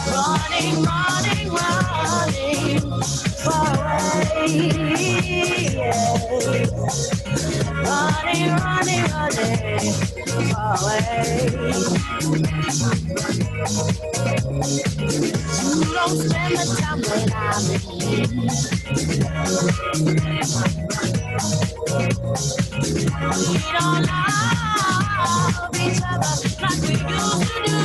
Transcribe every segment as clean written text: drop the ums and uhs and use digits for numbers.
Running, running, running away. Running, running, running away. You don't spend the time when I'm in. We don't love each other like we used to do.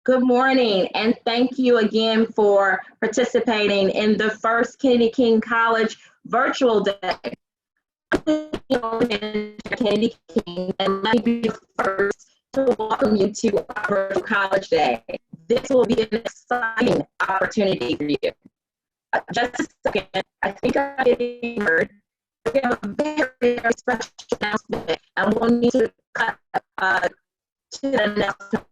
Good morning, and thank you again for participating in the first Kennedy King College virtual day. Kennedy King, and let me be the first to welcome you to our virtual college day. This will be an exciting opportunity for you. Just a second, I think I get heard. We have a very, very special announcement, and we'll need to cut to the announcement.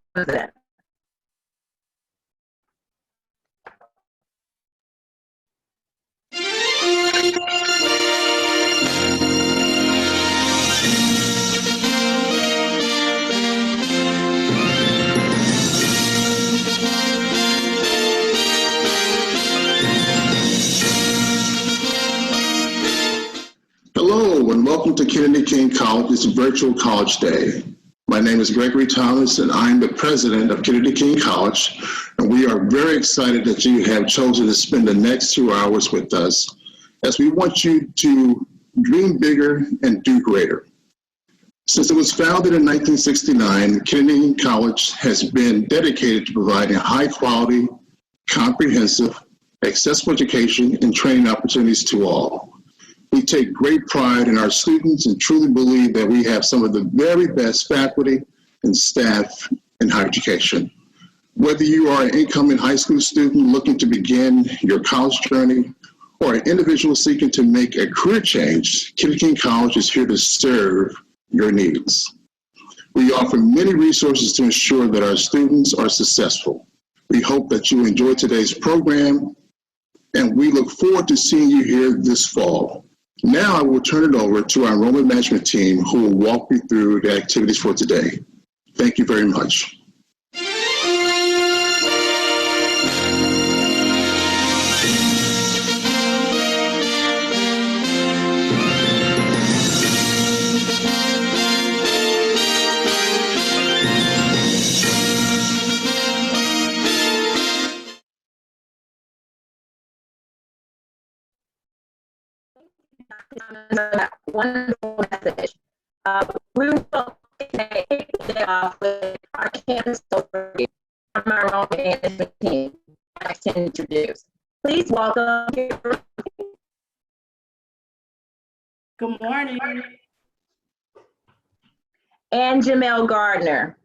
Hello, and welcome to Kennedy King College's virtual college day. My name is Gregory Thomas, and I'm the president of Kennedy King College, and we are very excited that you have chosen to spend the next 2 hours with us, as we want you to dream bigger and do greater. Since it was founded in 1969, Kennedy King College has been dedicated to providing high-quality, comprehensive, accessible education and training opportunities to all. We take great pride in our students and truly believe that we have some of the very best faculty and staff in higher education. Whether you are an incoming high school student looking to begin your college journey or an individual seeking to make a career change, Kennedy King College is here to serve your needs. We offer many resources to ensure that our students are successful. We hope that you enjoy today's program, and we look forward to seeing you here this fall. Now I will turn it over to our enrollment management team, who will walk you through the activities for today. Thank you very much. that wonderful message. We will kick it off with our campus overview from our own management team. I'd like to introduce. Please welcome. Good morning. And Jamel Gardner.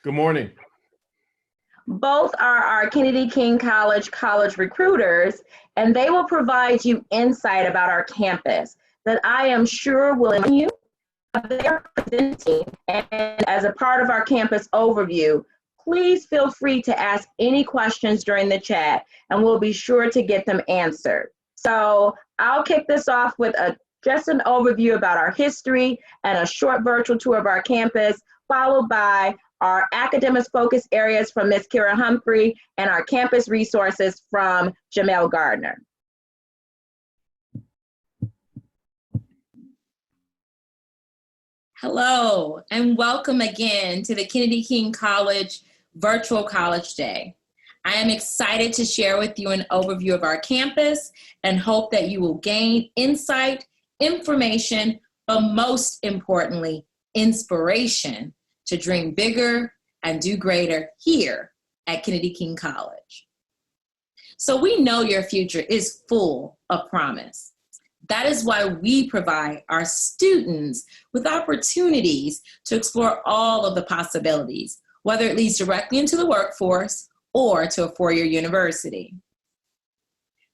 Good morning. Both are our Kennedy King College recruiters, and they will provide you insight about our campus that I am sure will enlighten you. They're presenting, and as a part of our campus overview, please feel free to ask any questions during the chat, and we'll be sure to get them answered. So I'll kick this off with just an overview about our history and a short virtual tour of our campus, followed by our academic focus areas from Ms. Kira Humphrey and our campus resources from Jamel Gardner. Hello, and welcome again to the Kennedy King College Virtual College Day. I am excited to share with you an overview of our campus and hope that you will gain insight, information, but most importantly, inspiration to dream bigger and do greater here at Kennedy King College. So we know your future is full of promise. That is why we provide our students with opportunities to explore all of the possibilities, whether it leads directly into the workforce or to a four-year university.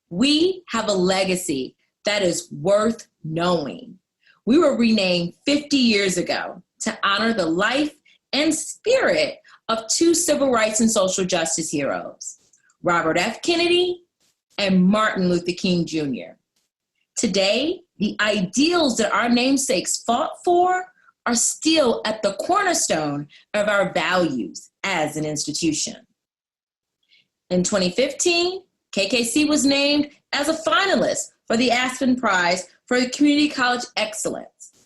We have a legacy that is worth knowing. We were renamed 50 years ago to honor the life and spirit of two civil rights and social justice heroes, Robert F. Kennedy and Martin Luther King Jr. Today, the ideals that our namesakes fought for are still at the cornerstone of our values as an institution. In 2015, KKC was named as a finalist for the Aspen Prize for Community College Excellence.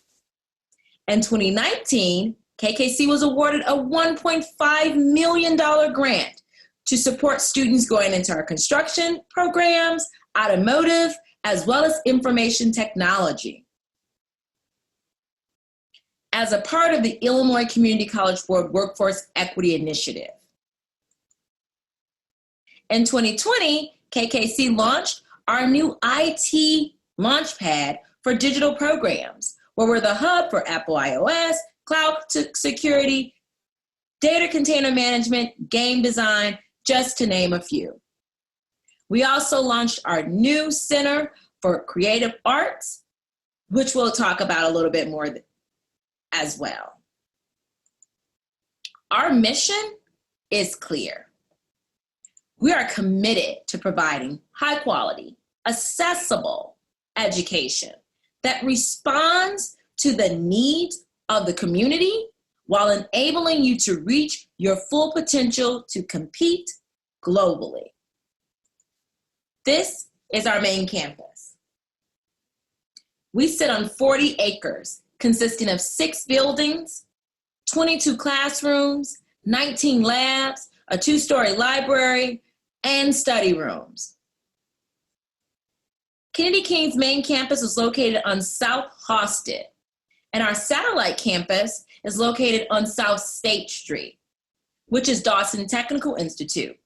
In 2019, KKC was awarded a $1.5 million grant to support students going into our construction programs, automotive, as well as information technology. As a part of the Illinois Community College Board Workforce Equity Initiative. In 2020, KKC launched our new IT launchpad for digital programs, where we're the hub for Apple iOS, cloud security, data container management, game design, just to name a few. We also launched our new Center for Creative Arts, which we'll talk about a little bit more as well. Our mission is clear. We are committed to providing high quality, accessible education that responds to the needs of the community while enabling you to reach your full potential to compete globally. This is our main campus. We sit on 40 acres consisting of 6 buildings, 22 classrooms, 19 labs, a 2-story library, and study rooms. Kennedy King's main campus is located on South Hosted, and our satellite campus is located on South State Street, which is Dawson Technical Institute.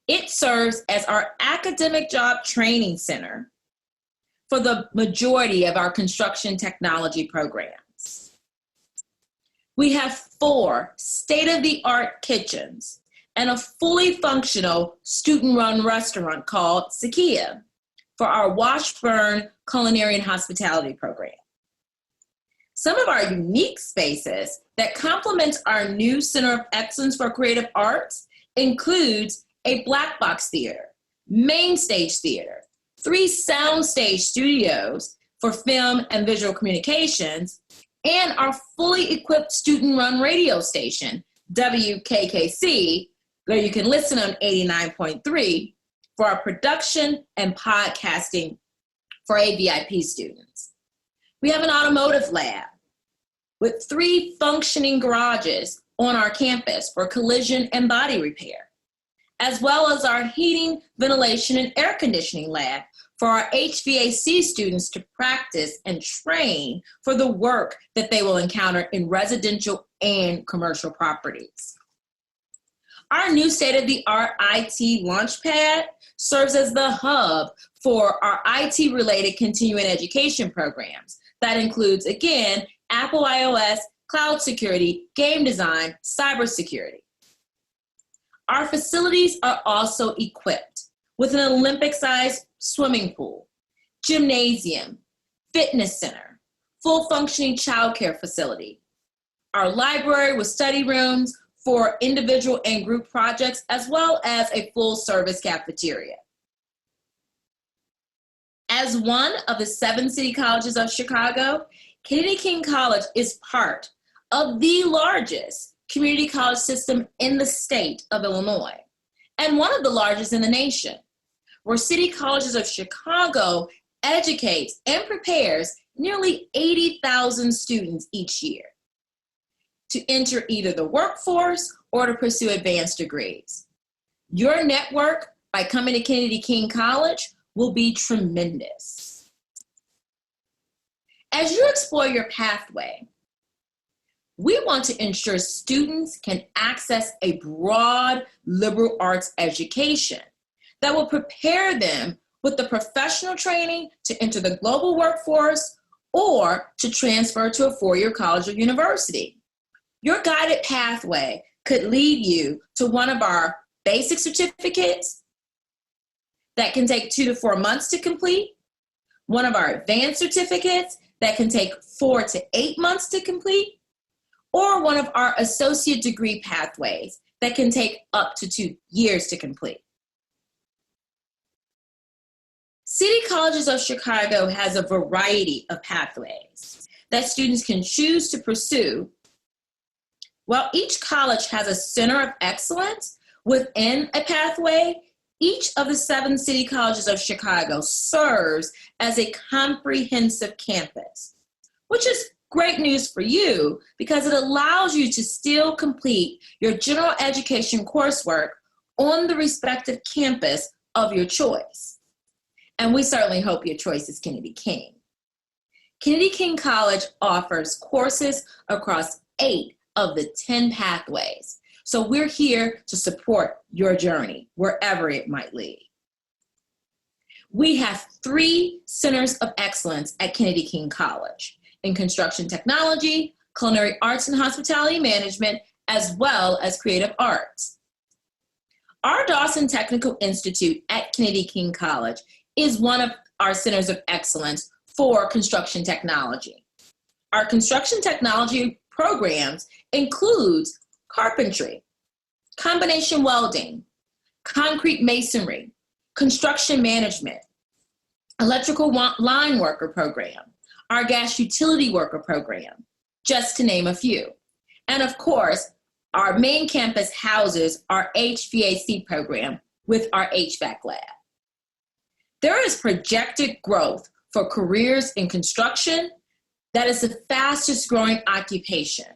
It serves as our academic job training center for the majority of our construction technology programs. We have 4 state-of-the-art kitchens and a fully functional student-run restaurant called Sakia for our Washburn Culinary and Hospitality program. Some of our unique spaces that complement our new Center of Excellence for Creative Arts includes a black box theater, main stage theater, 3 soundstage studios for film and visual communications, and our fully equipped student-run radio station, WKKC, where you can listen on 89.3 for our production and podcasting for AVIP students. We have an automotive lab with 3 functioning garages on our campus for collision and body repair, as well as our heating, ventilation, and air conditioning lab for our HVAC students to practice and train for the work that they will encounter in residential and commercial properties. Our new state-of-the-art IT Launchpad serves as the hub for our IT-related continuing education programs. That includes, again, Apple iOS, cloud security, game design, cybersecurity. Our facilities are also equipped with an Olympic-sized swimming pool, gymnasium, fitness center, full functioning childcare facility, our library with study rooms for individual and group projects, as well as a full service cafeteria. As one of the 7 city colleges of Chicago, Kennedy King College is part of the largest community college system in the state of Illinois, and one of the largest in the nation, where City Colleges of Chicago educates and prepares nearly 80,000 students each year to enter either the workforce or to pursue advanced degrees. Your network by coming to Kennedy King College will be tremendous. As you explore your pathway, we want to ensure students can access a broad liberal arts education that will prepare them with the professional training to enter the global workforce or to transfer to a 4-year college or university. Your guided pathway could lead you to one of our basic certificates that can take 2 to 4 months to complete, one of our advanced certificates that can take 4 to 8 months to complete, or one of our associate degree pathways that can take up to 2 years to complete. City Colleges of Chicago has a variety of pathways that students can choose to pursue. While each college has a center of excellence within a pathway, each of the 7 city colleges of Chicago serves as a comprehensive campus, which is great news for you because it allows you to still complete your general education coursework on the respective campus of your choice. And we certainly hope your choice is Kennedy King. Kennedy King College offers courses across 8 of the 10 pathways. So we're here to support your journey, wherever it might lead. We have 3 centers of excellence at Kennedy King College in construction technology, culinary arts and hospitality management, as well as creative arts. Our Dawson Technical Institute at Kennedy King College is one of our centers of excellence for construction technology. Our construction technology programs includes carpentry, combination welding, concrete masonry, construction management, electrical line worker program, our gas utility worker program, just to name a few. And of course, our main campus houses our HVAC program with our HVAC lab. There is projected growth for careers in construction that is the fastest growing occupation.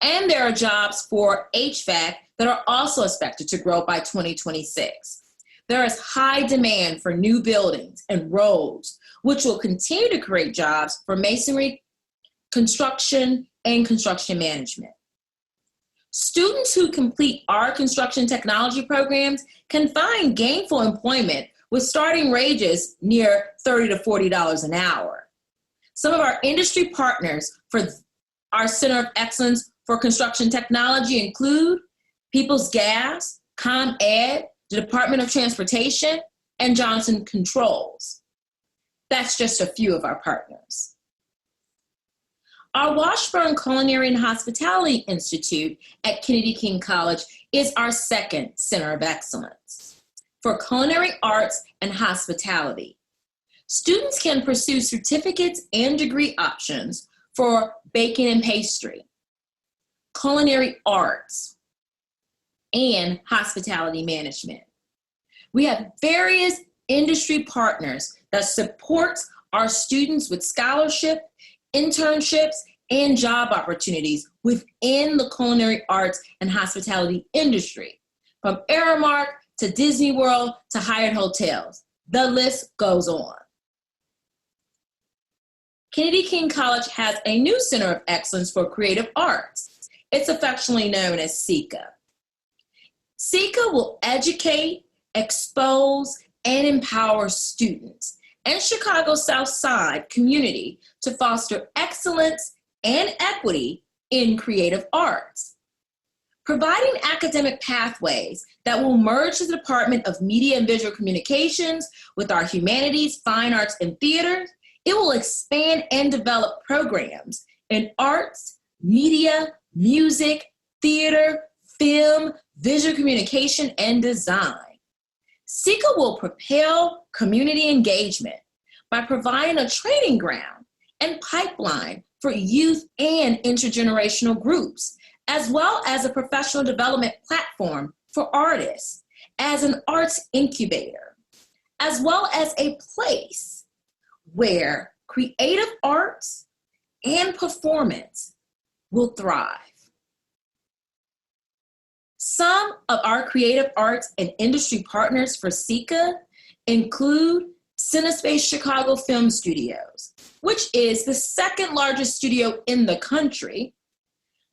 And there are jobs for HVAC that are also expected to grow by 2026. There is high demand for new buildings and roads, which will continue to create jobs for masonry, construction, and construction management. Students who complete our construction technology programs can find gainful employment with starting wages near $30 to $40 an hour. Some of our industry partners for our Center of Excellence for Construction Technology include Peoples Gas, ComEd, the Department of Transportation, and Johnson Controls. That's just a few of our partners. Our Washburn Culinary and Hospitality Institute at Kennedy King College is our 2nd Center of Excellence for culinary arts and hospitality. Students can pursue certificates and degree options for baking and pastry, culinary arts, and hospitality management. We have various industry partners that supports our students with scholarship, internships, and job opportunities within the culinary arts and hospitality industry, from Aramark to Disney World to Hyatt Hotels, The list goes on. Kennedy King College has a new Center of Excellence for Creative Arts. It's affectionately known as CECA. CECA will educate, expose, and empower students and Chicago's South Side community to foster excellence and equity in creative arts. Providing academic pathways that will merge the Department of Media and Visual Communications with our humanities, fine arts, and theater, it will expand and develop programs in arts, media, music, theater, film, visual communication, and design. CECA will propel community engagement by providing a training ground and pipeline for youth and intergenerational groups, as well as a professional development platform for artists, as an arts incubator, as well as a place where creative arts and performance will thrive. Some of our creative arts and industry partners for CECA include Cinespace Chicago Film Studios, which is the second largest studio in the country,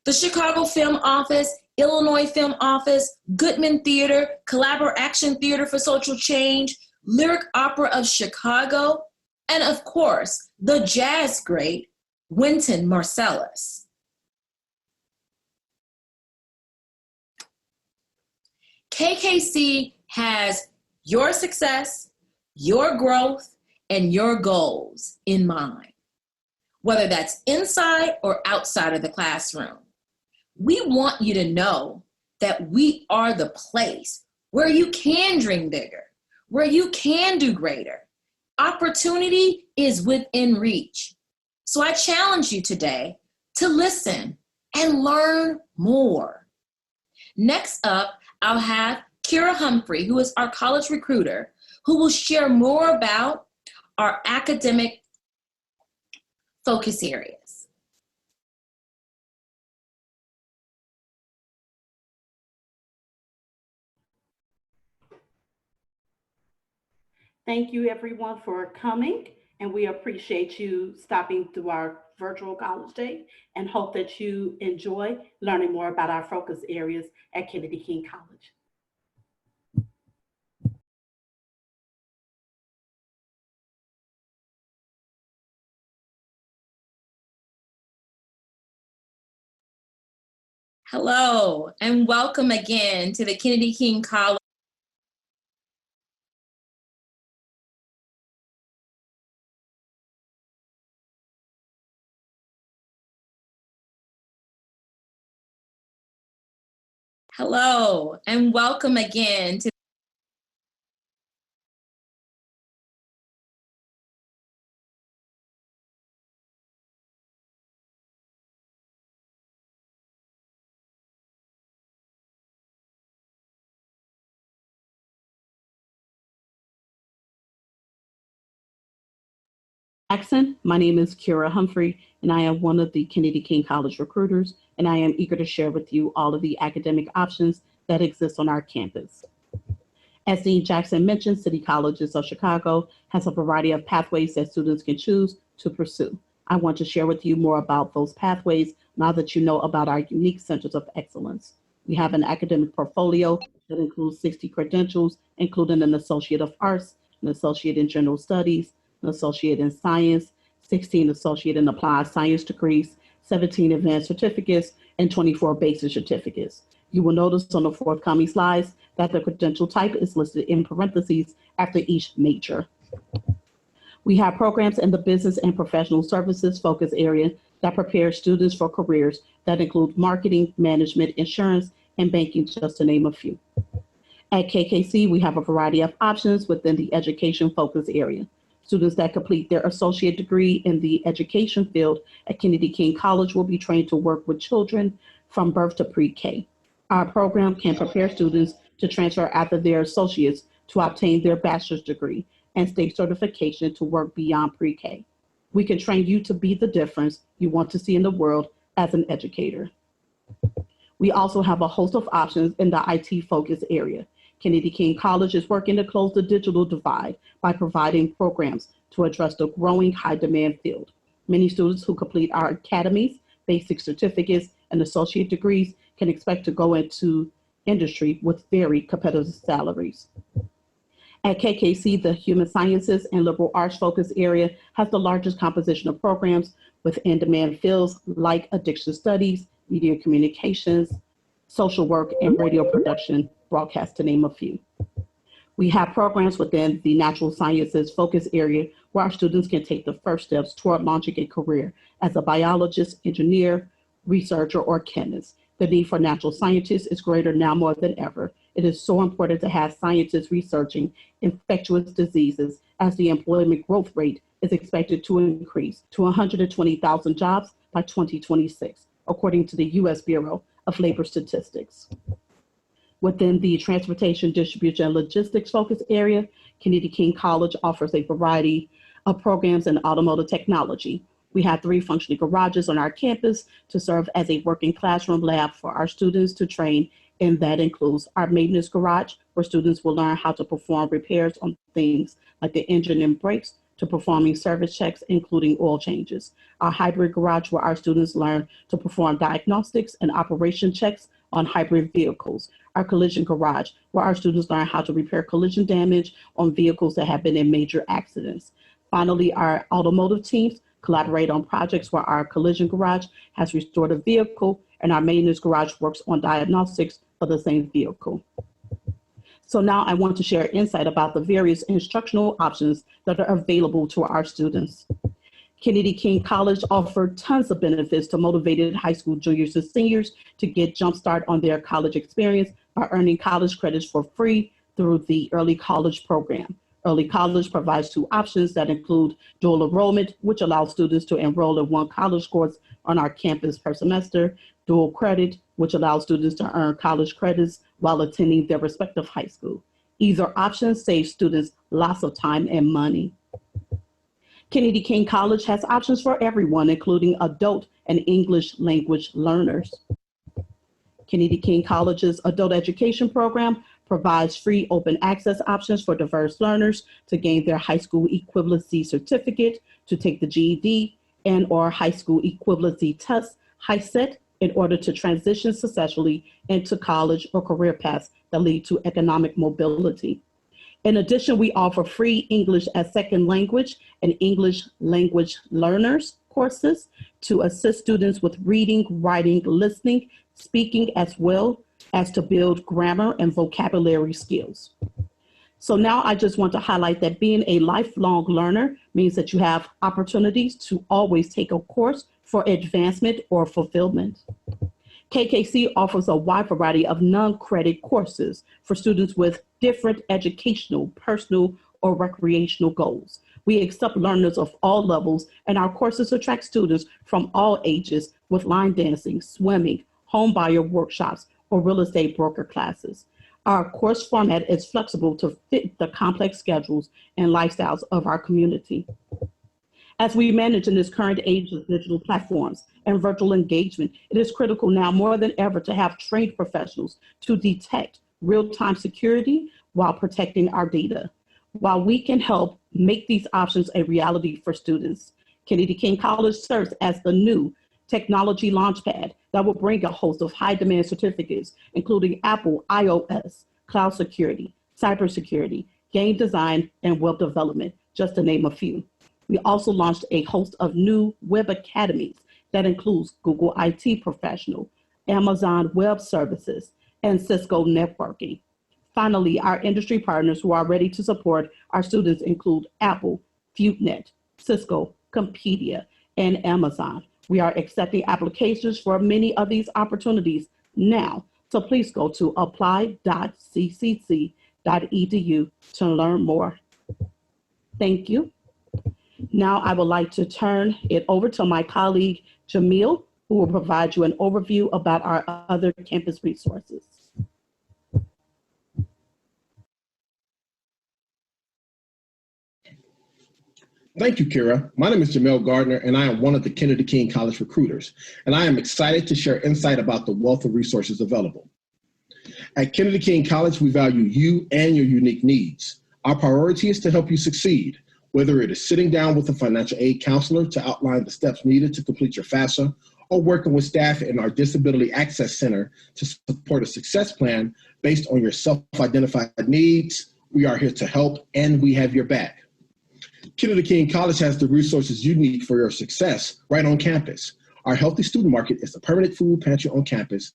the Chicago Film Office, Illinois Film Office, Goodman Theater, Collaboration Theater for Social Change, Lyric Opera of Chicago, and of course, the jazz great Wynton Marsalis. KKC has your success, your growth, and your goals in mind, whether that's inside or outside of the classroom. We want you to know that we are the place where you can dream bigger, where you can do greater. Opportunity is within reach. So I challenge you today to listen and learn more. Next up, I'll have Kira Humphrey, who is our college recruiter, who will share more about our academic focus areas. Thank you everyone for coming, and we appreciate you stopping through our virtual college day and hope that you enjoy learning more about our focus areas at Kennedy King College. Hello, and welcome again to the Kennedy King College. Hello, and welcome again to Jackson. My name is Kira Humphrey, and I am one of the Kennedy King College recruiters, and I am eager to share with you all of the academic options that exist on our campus. As Dean Jackson mentioned, City Colleges of Chicago has a variety of pathways that students can choose to pursue. I want to share with you more about those pathways now that you know about our unique centers of excellence. We have an academic portfolio that includes 60 credentials, including an Associate of Arts, an Associate in General Studies, an Associate in Science, 16 Associate in Applied Science degrees, 17 Advanced Certificates, and 24 Basic Certificates. You will notice on the forthcoming slides that the credential type is listed in parentheses after each major. We have programs in the business and professional services focus area that prepare students for careers that include marketing, management, insurance, and banking, just to name a few. At KKC, we have a variety of options within the education focus area. Students that complete their associate degree in the education field at Kennedy King College will be trained to work with children from birth to pre-K. Our program can prepare students to transfer after their associates to obtain their bachelor's degree and state certification to work beyond pre-K. We can train you to be the difference you want to see in the world as an educator. We also have a host of options in the IT focus area. Kennedy King College is working to close the digital divide by providing programs to address the growing high-demand field. Many students who complete our academies, basic certificates, and associate degrees can expect to go into industry with very competitive salaries. At KKC, the Human Sciences and Liberal Arts focus area has the largest composition of programs with in-demand fields like addiction studies, media communications, social work, and radio production, broadcast, to name a few. We have programs within the natural sciences focus area where our students can take the first steps toward launching a career as a biologist, engineer, researcher, or chemist. The need for natural scientists is greater now more than ever. It is so important to have scientists researching infectious diseases as the employment growth rate is expected to increase to 120,000 jobs by 2026, according to the U.S. Bureau of Labor Statistics. Within the transportation, distribution, and logistics focus area, Kennedy King College offers a variety of programs in automotive technology. We have 3 functioning garages on our campus to serve as a working classroom lab for our students to train, and that includes our maintenance garage, where students will learn how to perform repairs on things like the engine and brakes, to performing service checks, including oil changes. Our hybrid garage, where our students learn to perform diagnostics and operation checks on hybrid vehicles. Our collision garage, where our students learn how to repair collision damage on vehicles that have been in major accidents. Finally, our automotive teams collaborate on projects where our collision garage has restored a vehicle and our maintenance garage works on diagnostics for the same vehicle. So now I want to share insight about the various instructional options that are available to our students. Kennedy King College offered tons of benefits to motivated high school juniors and seniors to get jump start on their college experience by earning college credits for free through the Early College program. Early College provides 2 options that include dual enrollment, which allows students to enroll in 1 college course on our campus per semester, dual credit, which allows students to earn college credits while attending their respective high school. Either option saves students lots of time and money. Kennedy King College has options for everyone, including adult and English language learners. Kennedy King College's adult education program provides free open access options for diverse learners to gain their high school equivalency certificate, to take the GED and or high school equivalency test, HiSET, in order to transition successfully into college or career paths that lead to economic mobility. In addition, we offer free English as second language and English language learners courses to assist students with reading, writing, listening, speaking, as well as to build grammar and vocabulary skills. So now I just want to highlight that being a lifelong learner means that you have opportunities to always take a course for advancement or fulfillment. KKC offers a wide variety of non-credit courses for students with different educational, personal, or recreational goals. We accept learners of all levels, and our courses attract students from all ages with line dancing, swimming, home buyer workshops, or real estate broker classes. Our course format is flexible to fit the complex schedules and lifestyles of our community. As we manage in this current age of digital platforms and virtual engagement, it is critical now more than ever to have trained professionals to detect real-time security while protecting our data. While we can help make these options a reality for students, Kennedy King College serves as the new technology launchpad that will bring a host of high-demand certificates, including Apple iOS, cloud security, cybersecurity, game design, and web development, just to name a few. We also launched a host of new web academies that includes Google IT Professional, Amazon Web Services, and Cisco Networking. Finally, our industry partners who are ready to support our students include Apple, FuteNet, Cisco, Compedia, and Amazon. We are accepting applications for many of these opportunities now, so please go to apply.ccc.edu to learn more. Thank you. Now I would like to turn it over to my colleague, Jamil, who will provide you an overview about our other campus resources. Thank you, Kira. My name is Jamel Gardner, and I am one of the Kennedy King College recruiters, and I am excited to share insight about the wealth of resources available. At Kennedy King College, we value you and your unique needs. Our priority is to help you succeed, whether it is sitting down with a financial aid counselor to outline the steps needed to complete your FAFSA, or working with staff in our Disability Access Center to support a success plan based on your self-identified needs. We are here to help, and we have your back. Kennedy King College has the resources you need for your success right on campus. Our Healthy Student Market is a permanent food pantry on campus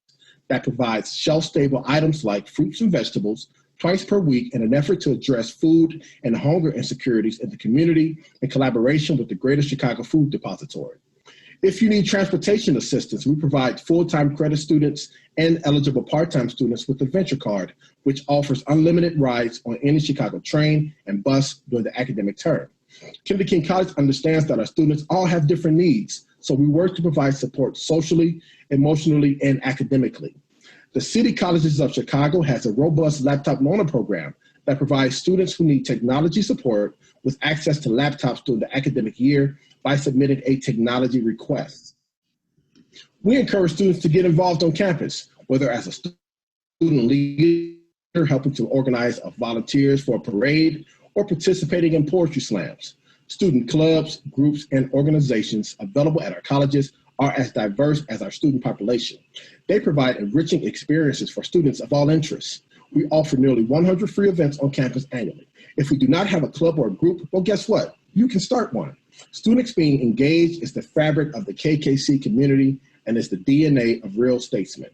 that provides shelf-stable items like fruits and vegetables twice per week in an effort to address food and hunger insecurities in the community in collaboration with the Greater Chicago Food Depository. If you need transportation assistance, we provide full-time credit students and eligible part-time students with the Venture Card, which offers unlimited rides on any Chicago train and bus during the academic term. Kennedy King College understands that our students all have different needs, so we work to provide support socially, emotionally, and academically. The City Colleges of Chicago has a robust laptop loaner program that provides students who need technology support with access to laptops during the academic year by submitting a technology request. We encourage students to get involved on campus, whether as a student leader helping to organize volunteers for a parade or participating in poetry slams. Student clubs, groups, and organizations available at our colleges are as diverse as our student population. They provide enriching experiences for students of all interests. We offer nearly 100 free events on campus annually. If we do not have a club or a group, well, guess what? You can start one. Students being engaged is the fabric of the KKC community and is the DNA of real statesmen.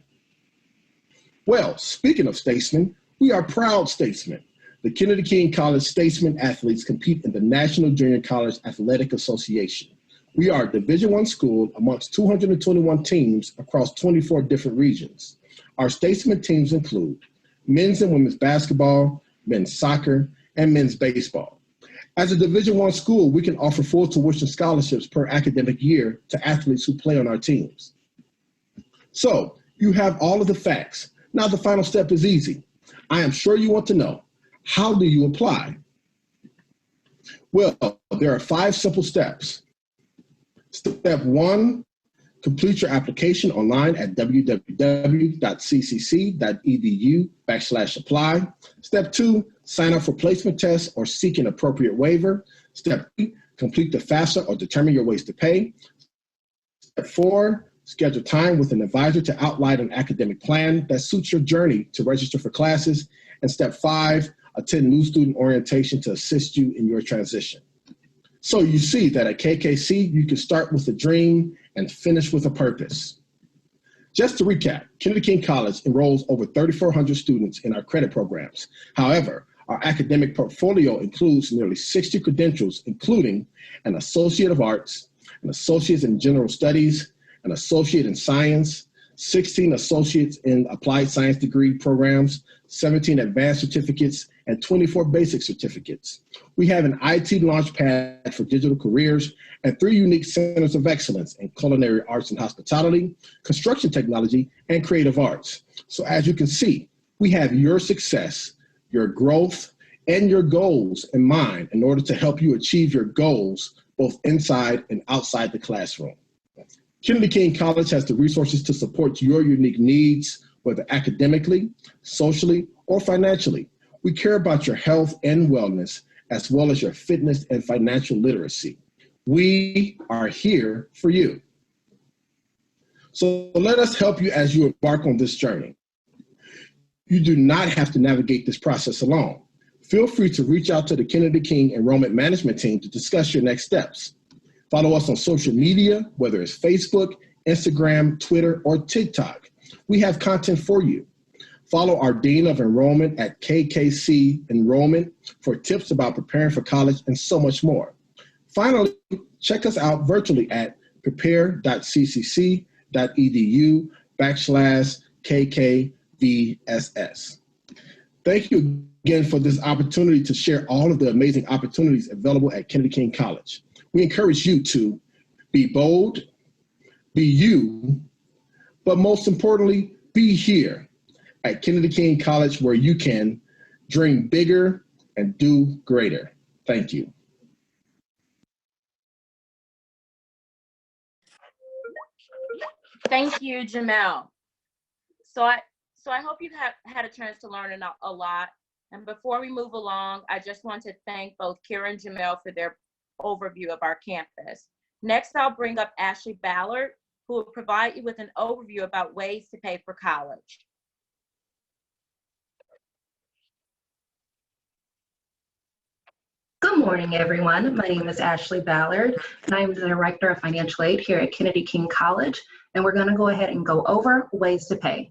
Well, speaking of statesmen, we are proud statesmen. The Kennedy King College Statesmen athletes compete in the National Junior College Athletic Association. We are a Division I school amongst 221 teams across 24 different regions. Our statesmen teams include men's and women's basketball, men's soccer, and men's baseball. As a Division I school, we can offer full tuition scholarships per academic year to athletes who play on our teams. So you have all of the facts. Now the final step is easy. I am sure you want to know, how do you apply? Well, there are 5 simple steps. Step 1, complete your application online at www.ccc.edu/apply. Step 2, sign up for placement tests or seek an appropriate waiver. Step 3, complete the FAFSA or determine your ways to pay. Step 4, schedule time with an advisor to outline an academic plan that suits your journey to register for classes. And step 5, attend new student orientation to assist you in your transition. So you see that at KKC, you can start with a dream and finish with a purpose. Just to recap, Kennedy King College enrolls over 3,400 students in our credit programs. However, our academic portfolio includes nearly 60 credentials, including an Associate of Arts, an Associate in General Studies, an Associate in Science, 16 Associates in Applied Science degree programs, 17 advanced certificates, and 24 basic certificates. We have an IT launch pad for digital careers and 3 unique centers of excellence in culinary arts and hospitality, construction technology, and creative arts. So as you can see, we have your success, your growth, and your goals in mind in order to help you achieve your goals both inside and outside the classroom. Kennedy King College has the resources to support your unique needs, whether academically, socially, or financially. We care about your health and wellness, as well as your fitness and financial literacy. We are here for you. So let us help you as you embark on this journey. You do not have to navigate this process alone. Feel free to reach out to the Kennedy King Enrollment Management Team to discuss your next steps. Follow us on social media, whether it's Facebook, Instagram, Twitter, or TikTok. We have content for you. Follow our Dean of Enrollment at KKC Enrollment for tips about preparing for college and so much more. Finally, check us out virtually at prepare.ccc.edu/KKVSS. Thank you again for this opportunity to share all of the amazing opportunities available at Kennedy King College. We encourage you to be bold, be you, but most importantly, be here at Kennedy King College, where you can dream bigger and do greater. Thank you. Thank you, Jamel. So So I hope you've had a chance to learn a lot. And before we move along, I just want to thank both Kira and Jamel for their overview of our campus. Next, I'll bring up Ashley Ballard, who will provide you with an overview about ways to pay for college. Good morning, everyone. My name is Ashley Ballard, and I am the Director of Financial Aid here at Kennedy King College, and we're going to go ahead and go over ways to pay.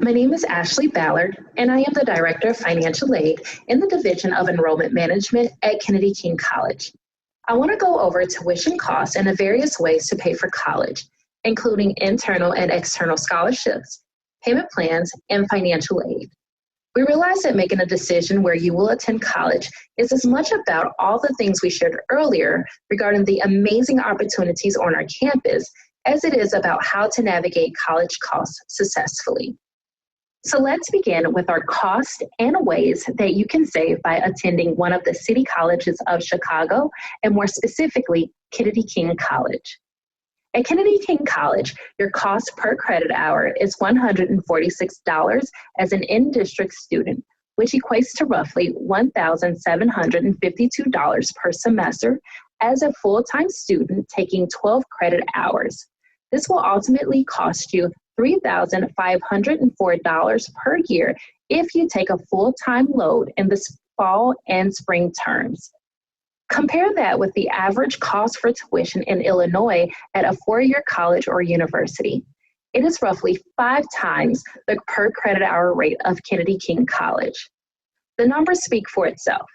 My name is Ashley Ballard, and I am the Director of Financial Aid in the Division of Enrollment Management at Kennedy King College. I want to go over tuition costs and the various ways to pay for college, including internal and external scholarships, payment plans, and financial aid. We realize that making a decision where you will attend college is as much about all the things we shared earlier regarding the amazing opportunities on our campus as it is about how to navigate college costs successfully. So let's begin with our cost and ways that you can save by attending one of the city colleges of Chicago, and more specifically, Kennedy King College. At Kennedy King College, your cost per credit hour is $146 as an in-district student, which equates to roughly $1,752 per semester as a full-time student taking 12 credit hours. This will ultimately cost you $3,504 per year if you take a full-time load in the fall and spring terms. Compare that with the average cost for tuition in Illinois at a four-year college or university. It is roughly 5 times the per credit hour rate of Kennedy King College. The numbers speak for itself.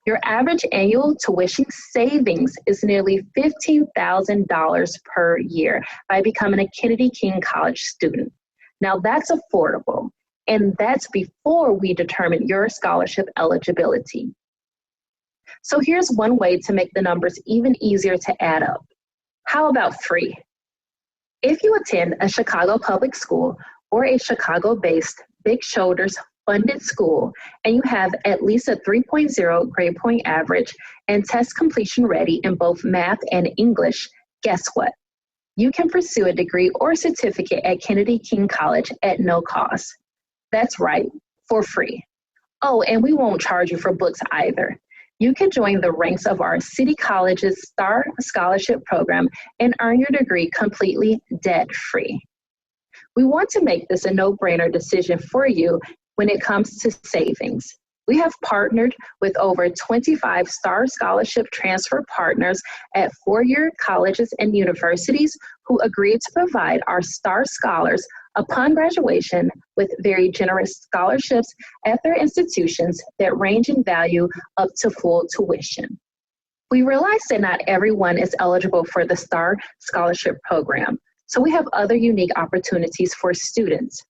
Your average annual tuition savings is nearly $15,000 per year by becoming a Kennedy King College student. Now that's affordable, and that's before we determine your scholarship eligibility. So here's one way to make the numbers even easier to add up. How about free? If you attend a Chicago public school or a Chicago-based Big Shoulders funded school and you have at least a 3.0 grade point average and test completion ready in both math and English, guess what? You can pursue a degree or certificate at Kennedy King College at no cost. That's right, for free. Oh, and we won't charge you for books either. You can join the ranks of our City College's STAR Scholarship Program and earn your degree completely debt-free. We want to make this a no-brainer decision for you when it comes to savings. We have partnered with over 25 STAR Scholarship transfer partners at four-year colleges and universities who agreed to provide our STAR scholars upon graduation with very generous scholarships at their institutions that range in value up to full tuition. We realize that not everyone is eligible for the STAR Scholarship Program, so we have other unique opportunities for students.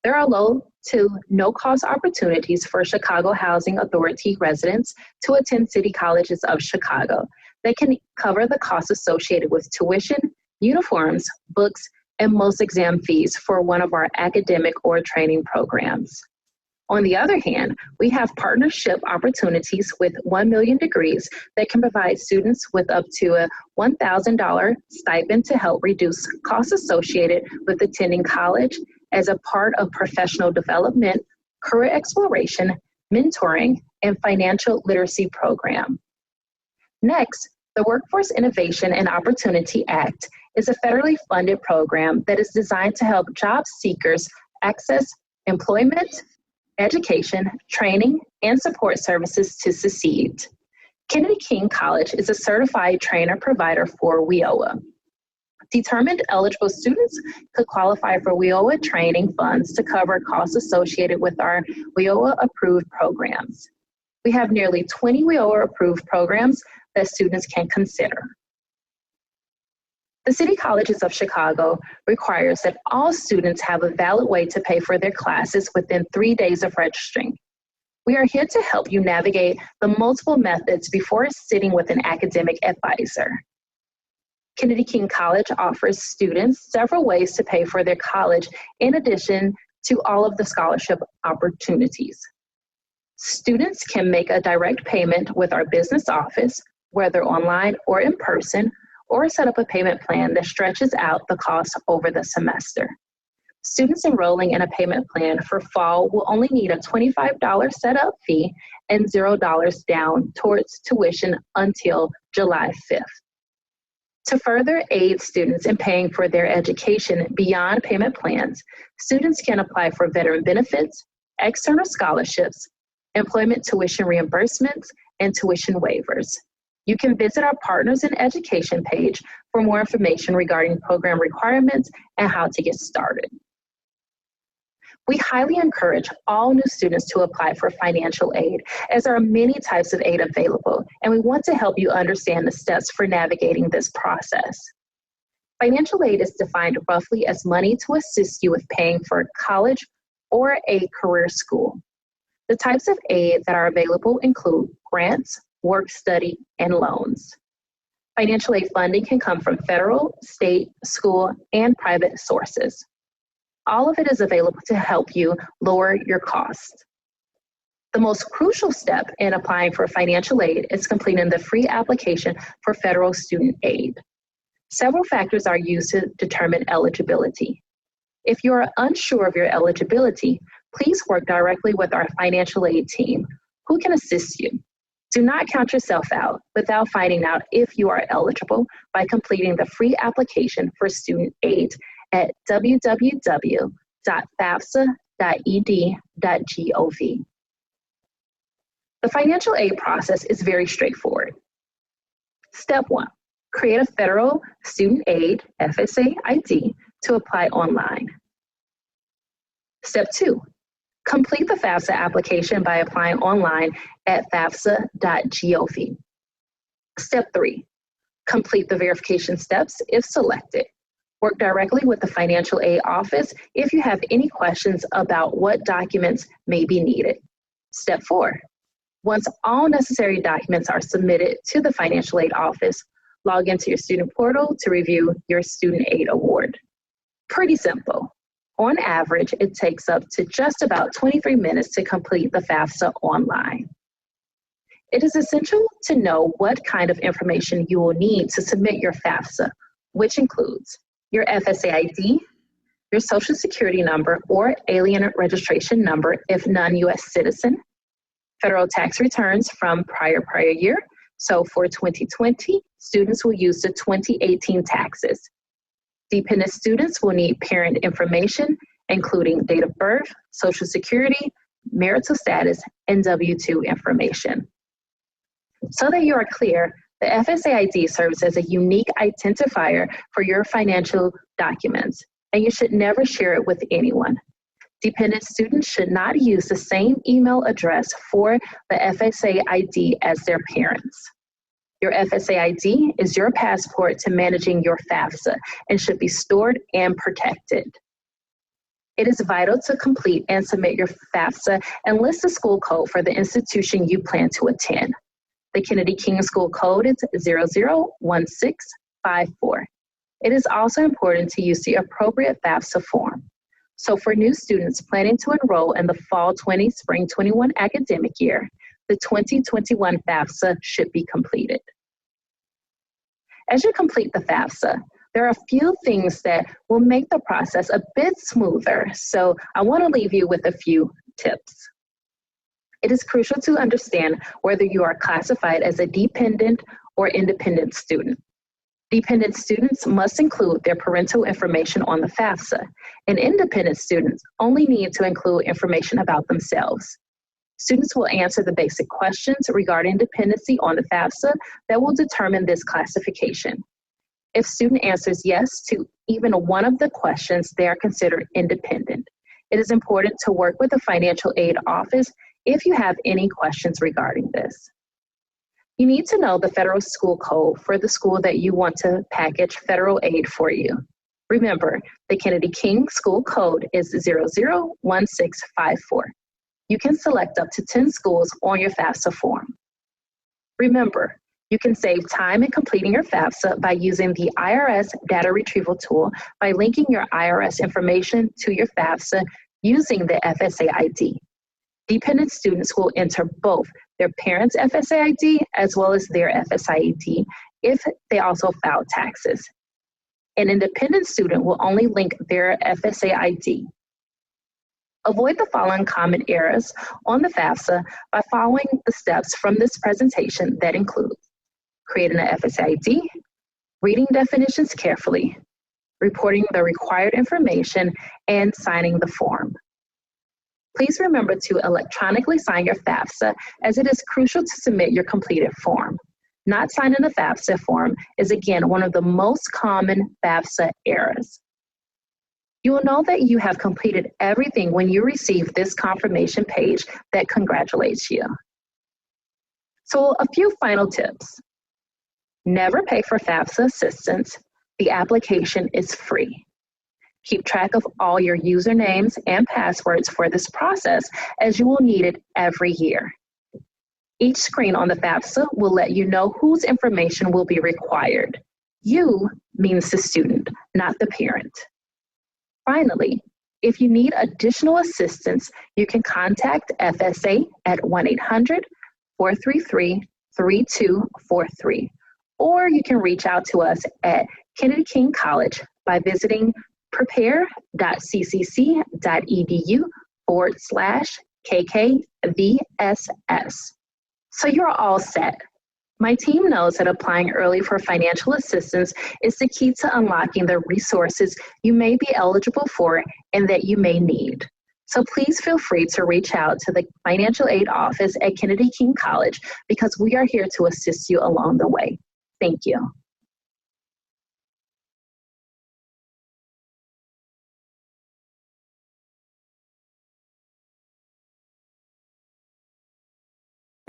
There are low to no-cost opportunities for Chicago Housing Authority residents to attend City Colleges of Chicago that can cover the costs associated with tuition, uniforms, books, and most exam fees for one of our academic or training programs. On the other hand, we have partnership opportunities with 1 Million Degrees that can provide students with up to a $1,000 stipend to help reduce costs associated with attending college as a part of professional development, career exploration, mentoring, and financial literacy program. Next, the Workforce Innovation and Opportunity Act is a federally funded program that is designed to help job seekers access employment, education, training, and support services to succeed. Kennedy King College is a certified trainer provider for WIOA. Determined eligible students could qualify for WIOA training funds to cover costs associated with our WIOA approved programs. We have nearly 20 WIOA approved programs that students can consider. The City Colleges of Chicago requires that all students have a valid way to pay for their classes within 3 days of registering. We are here to help you navigate the multiple methods before sitting with an academic advisor. Kennedy King College offers students several ways to pay for their college in addition to all of the scholarship opportunities. Students can make a direct payment with our business office, whether online or in person, or set up a payment plan that stretches out the cost over the semester. Students enrolling in a payment plan for fall will only need a $25 setup fee and $0 down towards tuition until July 5th. To further aid students in paying for their education beyond payment plans, students can apply for veteran benefits, external scholarships, employment tuition reimbursements, and tuition waivers. You can visit our Partners in Education page for more information regarding program requirements and how to get started. We highly encourage all new students to apply for financial aid, as there are many types of aid available, and we want to help you understand the steps for navigating this process. Financial aid is defined roughly as money to assist you with paying for college or a career school. The types of aid that are available include grants, work study, and loans. Financial aid funding can come from federal, state, school, and private sources. All of it is available to help you lower your costs. The most crucial step in applying for financial aid is completing the free application for federal student aid. Several factors are used to determine eligibility. If you are unsure of your eligibility, please work directly with our financial aid team, who can assist you. Do not count yourself out without finding out if you are eligible by completing the free application for student aid at www.fafsa.ed.gov. The financial aid process is very straightforward. Step 1, create a federal student aid FSA ID to apply online. Step 2, complete the FAFSA application by applying online at fafsa.gov. Step 3, complete the verification steps if selected. Work directly with the financial aid office if you have any questions about what documents may be needed. Step 4, once all necessary documents are submitted to the financial aid office, log into your student portal to review your student aid award. Pretty simple. On average, it takes up to just about 23 minutes to complete the FAFSA online. It is essential to know what kind of information you will need to submit your FAFSA, which includes your FSA ID, your Social Security number or alien registration number if non-U.S. citizen, federal tax returns from prior year. So for 2020, students will use the 2018 taxes. Dependent students will need parent information, including date of birth, Social Security, marital status, and W-2 information. So that you are clear, the FSA ID serves as a unique identifier for your financial documents, and you should never share it with anyone. Dependent students should not use the same email address for the FSA ID as their parents. Your FSA ID is your passport to managing your FAFSA and should be stored and protected. It is vital to complete and submit your FAFSA and list the school code for the institution you plan to attend. The Kennedy King School Code is 001654. It is also important to use the appropriate FAFSA form. So for new students planning to enroll in the Fall 20, Spring 21 academic year, the 2021 FAFSA should be completed. As you complete the FAFSA, there are a few things that will make the process a bit smoother, so I want to leave you with a few tips. It is crucial to understand whether you are classified as a dependent or independent student. Dependent students must include their parental information on the FAFSA, and independent students only need to include information about themselves. Students will answer the basic questions regarding dependency on the FAFSA that will determine this classification. If student answers yes to even one of the questions, they are considered independent. It is important to work with the financial aid office if you have any questions regarding this. You need to know the federal school code for the school that you want to package federal aid for you. Remember, the Kennedy King School Code is 001654. You can select up to 10 schools on your FAFSA form. Remember, you can save time in completing your FAFSA by using the IRS data retrieval tool by linking your IRS information to your FAFSA using the FSA ID. Dependent students will enter both their parents' FSA ID as well as their FSA ID if they also filed taxes. An independent student will only link their FSA ID. Avoid the following common errors on the FAFSA by following the steps from this presentation that include creating an FSA ID, reading definitions carefully, reporting the required information, and signing the form. Please remember to electronically sign your FAFSA, as it is crucial to submit your completed form. Not signing the FAFSA form is again one of the most common FAFSA errors. You will know that you have completed everything when you receive this confirmation page that congratulates you. So a few final tips. Never pay for FAFSA assistance. The application is free. Keep track of all your usernames and passwords for this process, as you will need it every year. Each screen on the FAFSA will let you know whose information will be required. You means the student, not the parent. Finally, if you need additional assistance, you can contact FSA at 1-800-433-3243, or you can reach out to us at Kennedy King College by visiting prepare.ccc.edu/KKVSS. So you're all set. My team knows that applying early for financial assistance is the key to unlocking the resources you may be eligible for and that you may need. So please feel free to reach out to the Financial Aid Office at Kennedy King College, because we are here to assist you along the way. Thank you.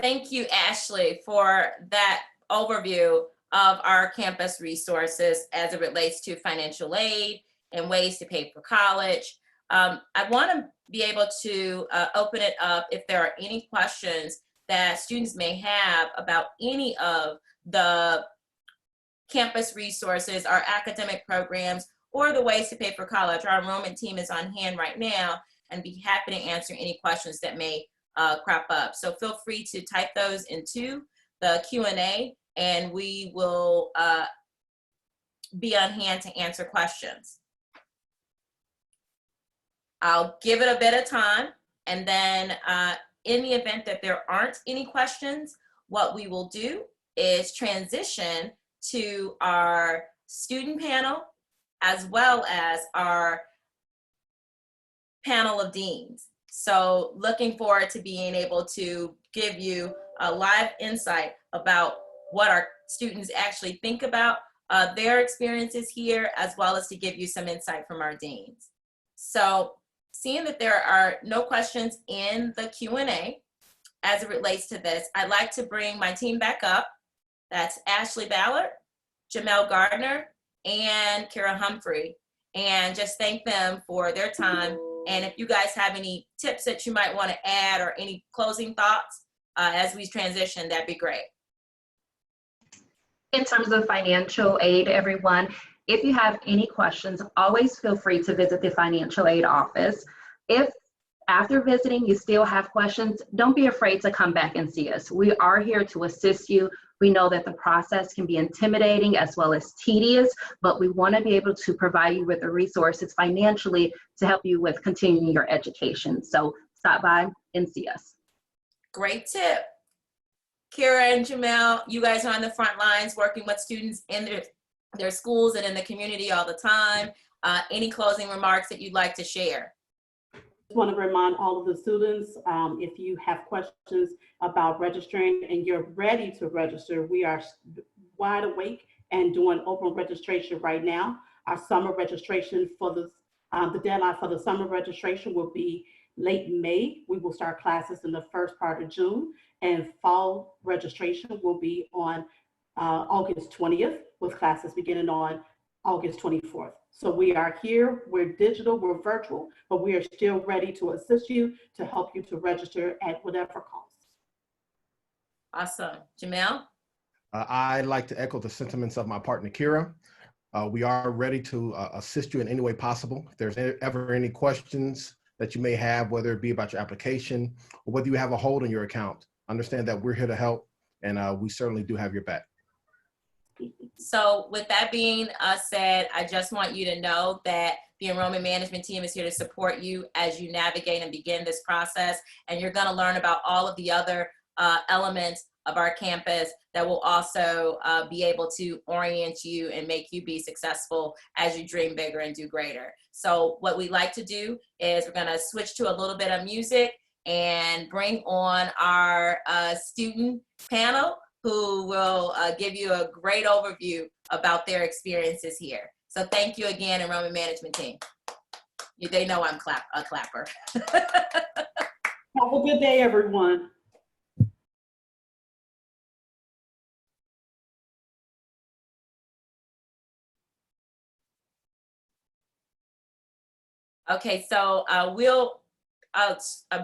Thank you, Ashley, for that overview of our campus resources as it relates to financial aid and ways to pay for college. I want to be able to open it up if there are any questions that students may have about any of the campus resources, our academic programs, or the ways to pay for college. Our enrollment team is on hand right now and be happy to answer any questions that may crop up. So feel free to type those into the Q&A, and we will be on hand to answer questions. I'll give it a bit of time, and then in the event that there aren't any questions, what we will do is transition to our student panel as well as our panel of deans. So looking forward to being able to give you a live insight about what our students actually think about their experiences here, as well as to give you some insight from our deans. So seeing that there are no questions in the Q&A as it relates to this, I'd like to bring my team back up. That's Ashley Ballard, Jamel Gardner, and Kira Humphrey, and just thank them for their time. And if you guys have any tips that you might want to add or any closing thoughts as we transition, that'd be great. In terms of financial aid, everyone, if you have any questions, always feel free to visit the financial aid office. If after visiting you still have questions, don't be afraid to come back and see us. We are here to assist you. We know that the process can be intimidating as well as tedious, but we want to be able to provide you with the resources financially to help you with continuing your education. So stop by and see us. Great tip. Kira and Jamel, you guys are on the front lines working with students in their schools and in the community all the time. Any closing remarks that you'd like to share? I want to remind all of the students, if you have questions about registering and you're ready to register, we are wide awake and doing open registration right now. Our summer registration for the deadline for the summer registration will be late May. We will start classes in the first part of June, and fall registration will be on August 20th, with classes beginning on August 24th. So we are here, we're digital, we're virtual, but we are still ready to assist you to help you to register at whatever cost. Awesome. Jamel? I'd like to echo the sentiments of my partner, Kira. We are ready to assist you in any way possible. If there's ever any questions that you may have, whether it be about your application or whether you have a hold on your account, understand that we're here to help, and we certainly do have your back. So with that being said, I just want you to know that the enrollment management team is here to support you as you navigate and begin this process. And you're going to learn about all of the other elements of our campus that will also be able to orient you and make you be successful as you dream bigger and do greater. So what we like to do is we're going to switch to a little bit of music and bring on our student panel, who will give you a great overview about their experiences here. So thank you again, enrollment management team. They know I'm a clapper. Have a good day, everyone. Okay, so we'll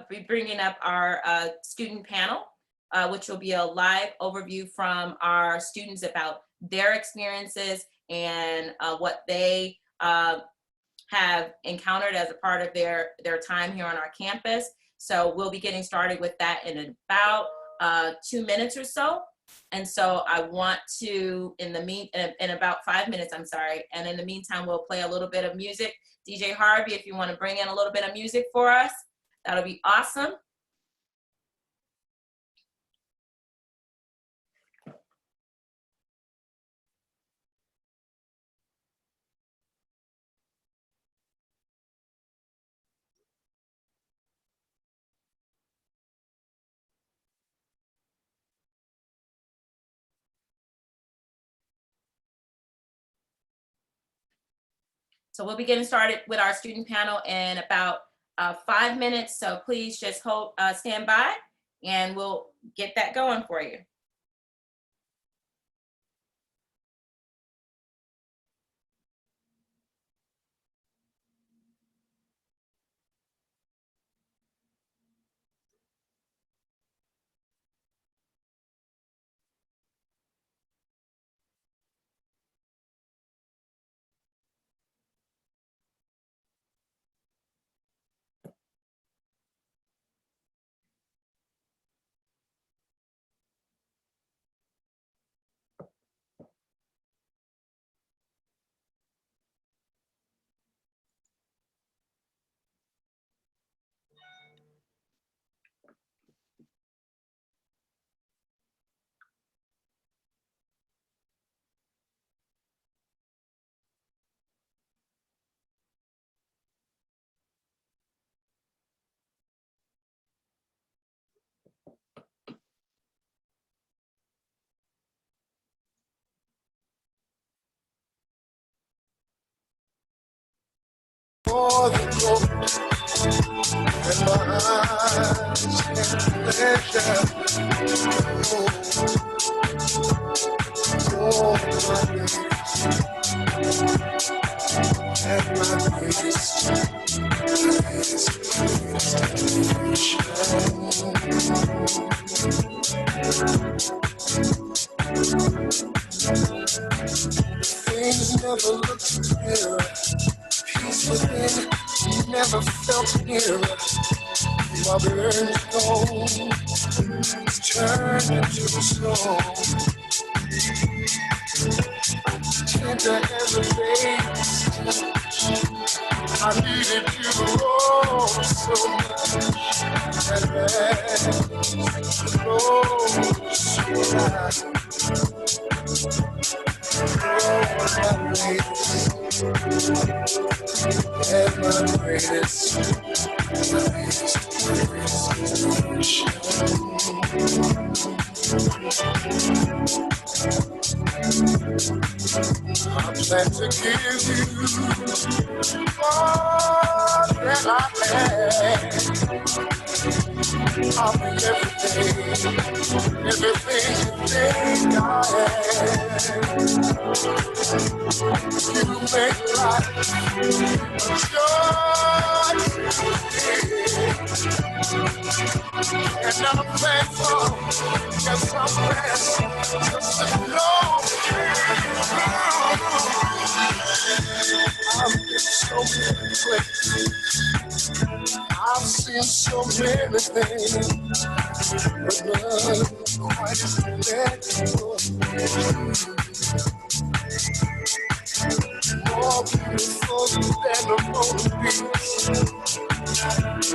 be bringing up our student panel, which will be a live overview from our students about their experiences and what they have encountered as a part of their time here on our campus. So we'll be getting started with that in about 2 minutes or so. And so I want to, in about 5 minutes, I'm sorry. And in the meantime, we'll play a little bit of music. DJ Harvey, if you want to bring in a little bit of music for us, that'll be awesome. So we'll be getting started with our student panel in about 5 minutes. So please just stand by and we'll get that going for you. For the gold and my eyes can pleasure. Oh, my grace and my grace things never looked clearer. Peace within, never felt nearer. My burns cold, it's turned into a song. Tender as a baby, I needed you oh so much. And then close your eyes. And my greatest I plan to give you all that I have. I'll be everything you think I am. You make life a joy, and I'm thankful, yes I'm blessed, just to know I've been so many places, I've seen so many things, but none quite as magical. More beautiful than the Mona Lisa,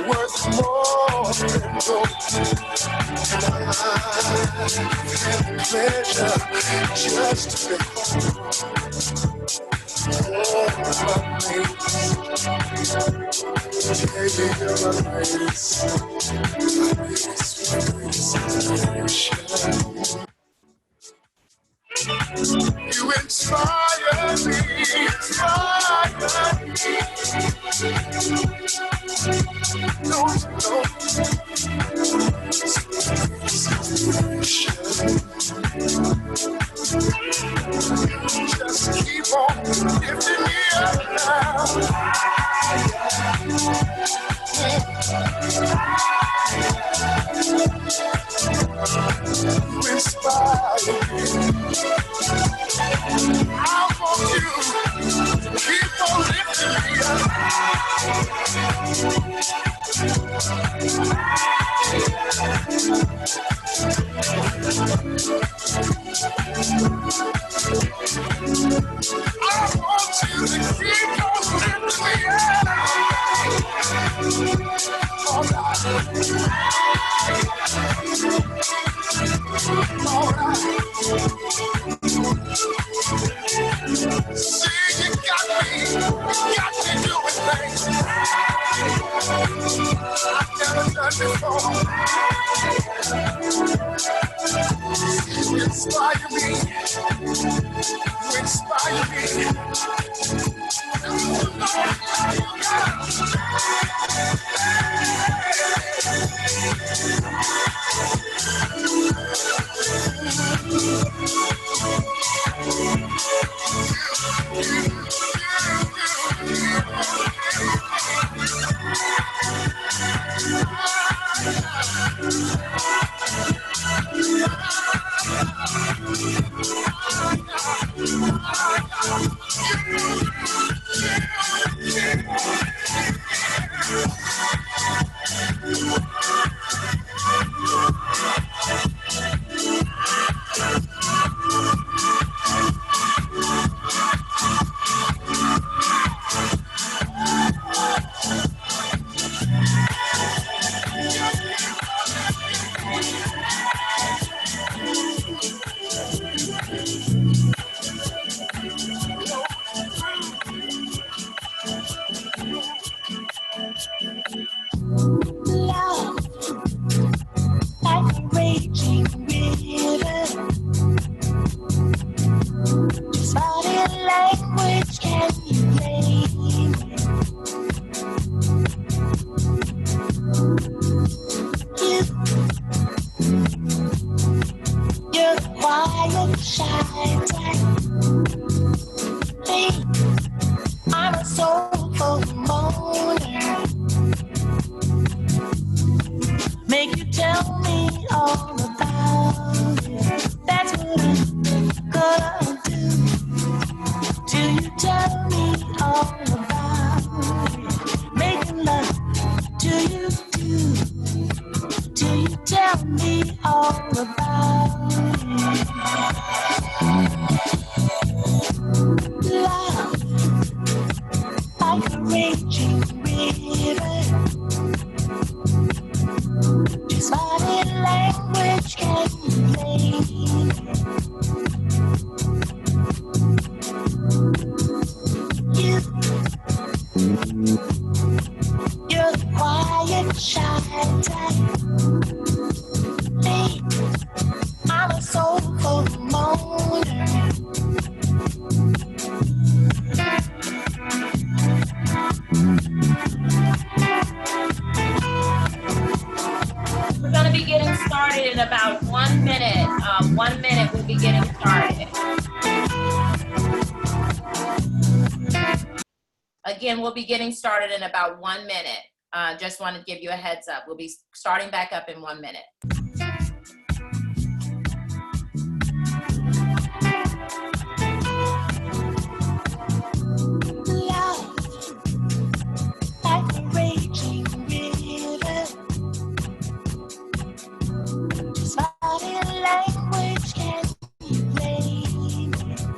worth more than gold. And I have the pleasure just to behold. Oh, my face, baby, you're my face, my face. You inspire me, Don't you know? Just keep on lifting me up now. You inspire me. I want you to keep on lifting me up. I want you to keep on lifting me up. All right. All right. See, you got me doing things I've never done before. You inspire me. You inspire me. Again, we'll be getting started in about 1 minute. Just want to give you a heads up. We'll be starting back up in 1 minute. Language can blame.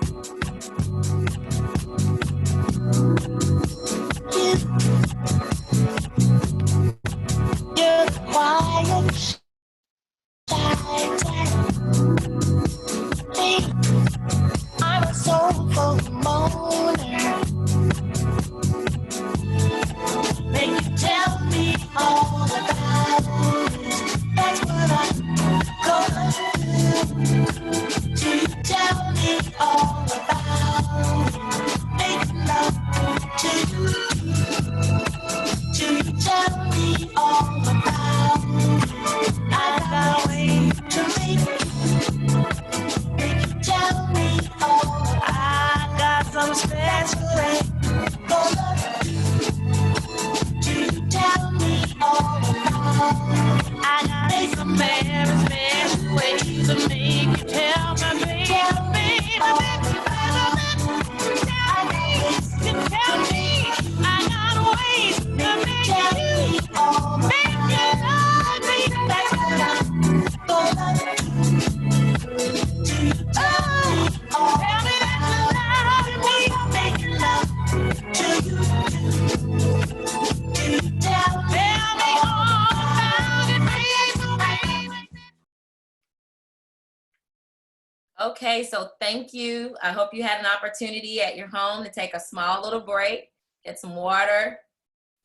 Okay, so thank you. I hope you had an opportunity at your home to take a small little break, get some water,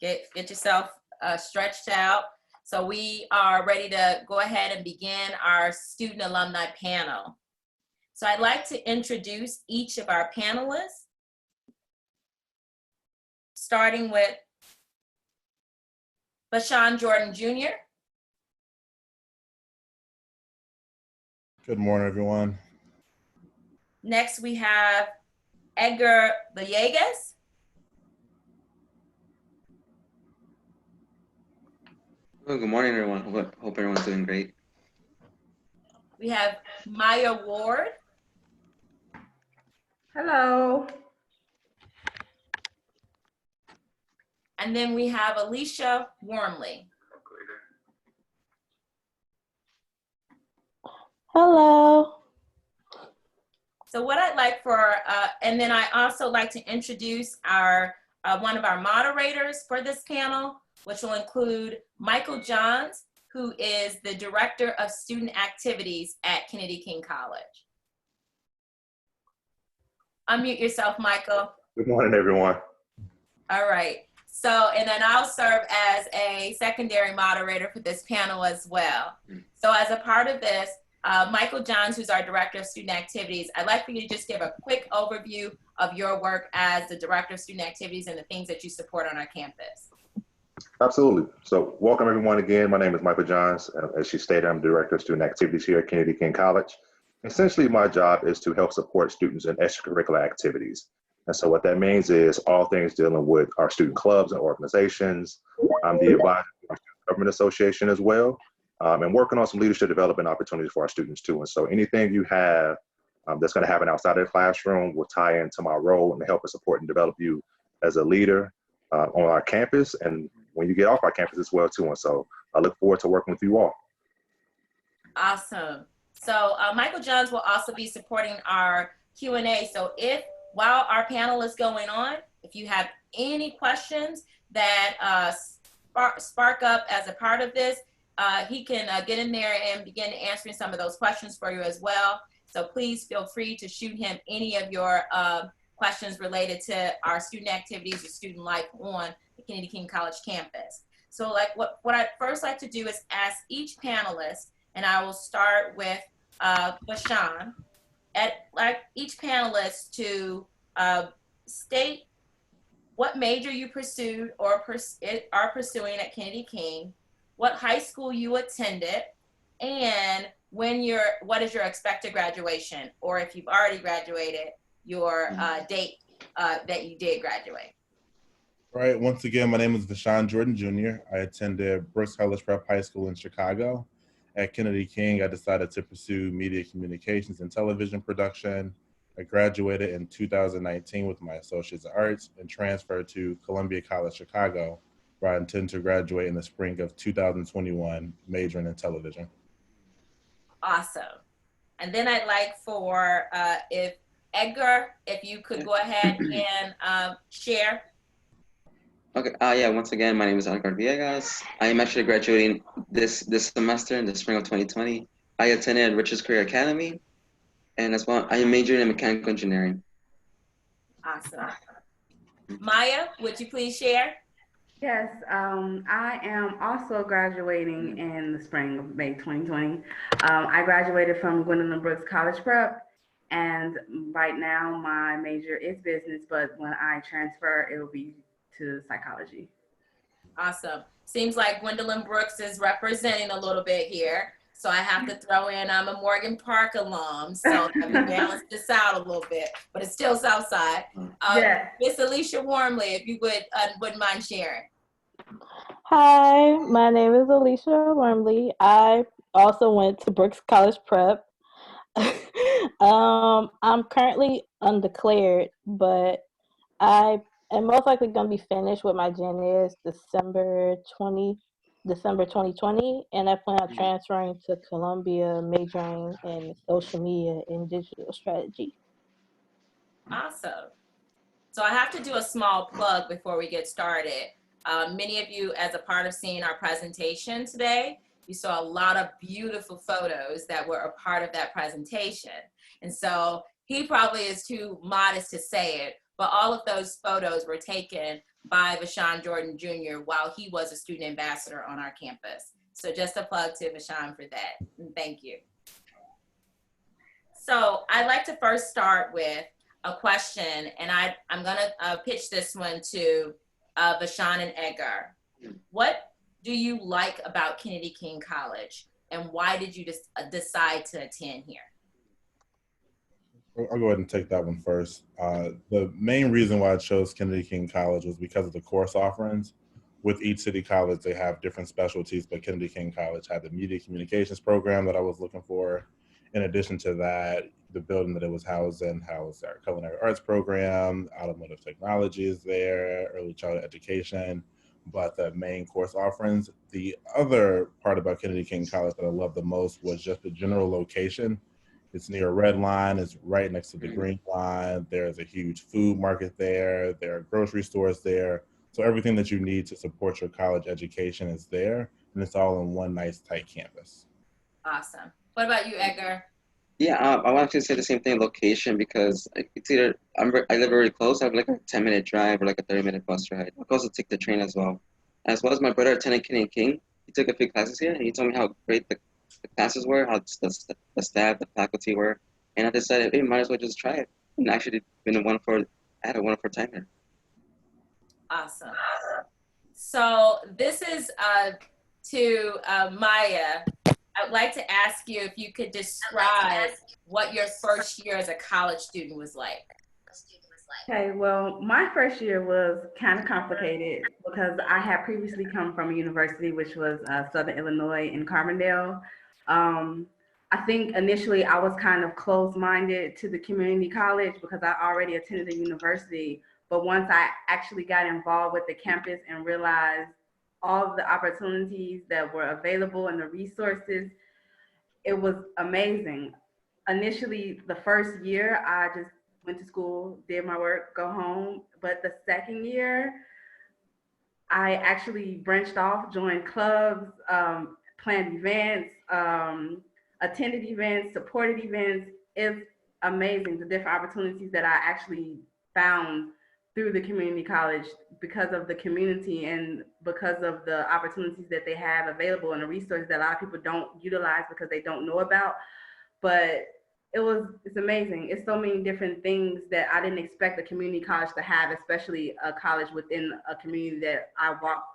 get yourself stretched out. So we are ready to go ahead and begin our student alumni panel. So I'd like to introduce each of our panelists, starting with Bashan Jordan Jr. Good morning, everyone. Next, we have Edgar Villegas. Oh, good morning, everyone. Hope everyone's doing great. We have Maya Ward. Hello. And then we have Alicia Wormley. Hello. So what I'd like for, and then I also like to introduce our one of our moderators for this panel, which will include Michael Johns, who is the Director of Student Activities at Kennedy King College. Unmute yourself, Michael. Good morning, everyone. All right. So, and then I'll serve as a secondary moderator for this panel as well. So as a part of this, Michael Johns, who's our Director of Student Activities, I'd like for you to just give a quick overview of your work as the Director of Student Activities and the things that you support on our campus. Absolutely. So welcome, everyone, again. My name is Michael Johns. As she stated, I'm Director of Student Activities here at Kennedy King College. Essentially, my job is to help support students in extracurricular activities. And so what that means is all things dealing with our student clubs and organizations. I'm the advisor to our Student Government Association as well, and working on some leadership development opportunities for our students too. And so anything you have that's going to happen outside of the classroom will tie into my role and help and support and develop you as a leader on our campus and when you get off our campus as well too. And so I look forward to working with you all. Awesome. So Michael Johns will also be supporting our Q&A. So if, while our panel is going on, if you have any questions that spark up as a part of this, he can get in there and begin answering some of those questions for you as well. So please feel free to shoot him any of your questions related to our student activities or student life on the Kennedy King College campus. So like what I'd first like to do is ask each panelist, and I will start with Bashan, like each panelist to state what major you pursued or are pursuing at Kennedy King, what high school you attended, and what is your expected graduation, or if you've already graduated, your date that you did graduate. All right, once again, my name is Bashan Jordan Jr. I attended Brooks College Prep High School in Chicago. At Kennedy King, I decided to pursue media communications and television production. I graduated in 2019 with my Associate's in Arts and transferred to Columbia College Chicago, where I intend to graduate in the spring of 2021, majoring in television. Awesome. And then I'd like for, if Edgar, if you could go ahead and share. Okay. Yeah. Once again, my name is Edgar Villegas. I am actually graduating this semester in the spring of 2020. I attended Richards Career Academy, and as well, I am majoring in mechanical engineering. Awesome. Maya, would you please share? Yes, I am also graduating in the spring of May 2020. I graduated from Gwendolyn Brooks College Prep, and right now my major is business, but when I transfer, it will be to psychology. Awesome. Seems like Gwendolyn Brooks is representing a little bit here. So I have to throw in, I'm a Morgan Park alum, so let me balance this out a little bit, but it's still Southside. Miss Alicia Wormley, if you wouldn't mind sharing. Hi, my name is Alicia Wormley. I also went to Brooks College Prep. I'm currently undeclared, but I am most likely going to be finished with my Gen Eds December 2020, and I plan on transferring to Columbia, majoring in social media and digital strategy. Awesome. So I have to do a small plug before we get started. Many of you, as a part of seeing our presentation today, we saw a lot of beautiful photos that were a part of that presentation. And so he probably is too modest to say it, but all of those photos were taken by Vashawn Jordan Jr. while he was a student ambassador on our campus. So just a plug to Vashawn for that. And thank you. So I'd like to first start with a question, and I'm gonna pitch this one to Vashawn and Edgar. What do you like about Kennedy King College, and why did you just decide to attend here? I'll go ahead and take that one first. The main reason why I chose Kennedy King College was because of the course offerings. With each city college, they have different specialties, but Kennedy King College had the media communications program that I was looking for. In addition to that, the building that it was housed in housed our culinary arts program, automotive technology is there, early childhood education, but the main course offerings. The other part about Kennedy King College that I loved the most was just the general location. It's near a red line, it's right next to the green line. There's a huge food market there. There are grocery stores there. So everything that you need to support your college education is there, and it's all in one nice tight campus. Awesome. What about you, Edgar? Yeah, I want to say the same thing, location, because it's either I live very close. I have like a 10-minute drive or like a 30-minute bus ride. I can also take the train as well. As well as my brother attended Kennedy King. He took a few classes here, and he told me how great the classes were, how the staff, the faculty were, and I decided, hey, might as well just try it. And actually, I had a wonderful time here. Awesome. So this is to Maya. I'd like to ask you if you could describe what your first year as a college student was like. Okay, well, my first year was kind of complicated because I had previously come from a university, which was Southern Illinois in Carbondale. I think initially I was kind of closed-minded to the community college because I already attended a university. But once I actually got involved with the campus and realized all of the opportunities that were available and the resources, it was amazing. Initially, the first year, I just went to school, did my work, go home. But the second year, I actually branched off, joined clubs, planned events, attended events, supported events. It's amazing the different opportunities that I actually found through the community college because of the community and because of the opportunities that they have available and the resources that a lot of people don't utilize because they don't know about. But it's amazing. It's so many different things that I didn't expect a community college to have, especially a college within a community that I walk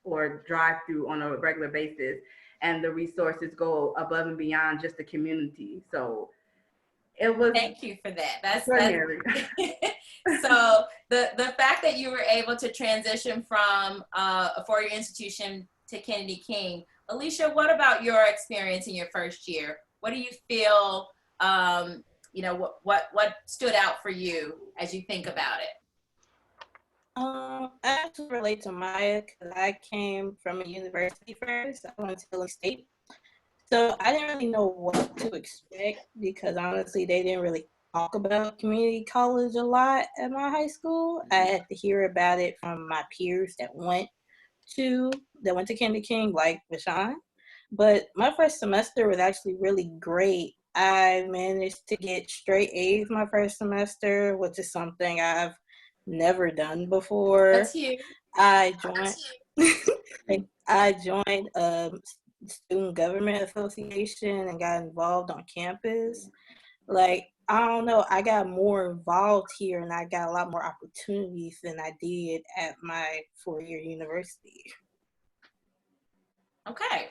or drive through on a regular basis. And the resources go above and beyond just the community. So it was. Thank you for that. That's so the fact that you were able to transition from a four-year institution to Kennedy King. Alicia, what about your experience in your first year? What do you feel, what stood out for you as you think about it? I actually relate to Maya because I came from a university first. I went to Illinois State. So I didn't really know what to expect because honestly, they didn't really talk about community college a lot at my high school. I had to hear about it from my peers that went to Kennedy King, like Vashawn. But my first semester was actually really great. I managed to get straight A's my first semester, which is something I've never done before. That's huge. I joined student government association and got involved on campus. Like, I don't know, I got more involved here and I got a lot more opportunities than I did at my four-year university. Okay,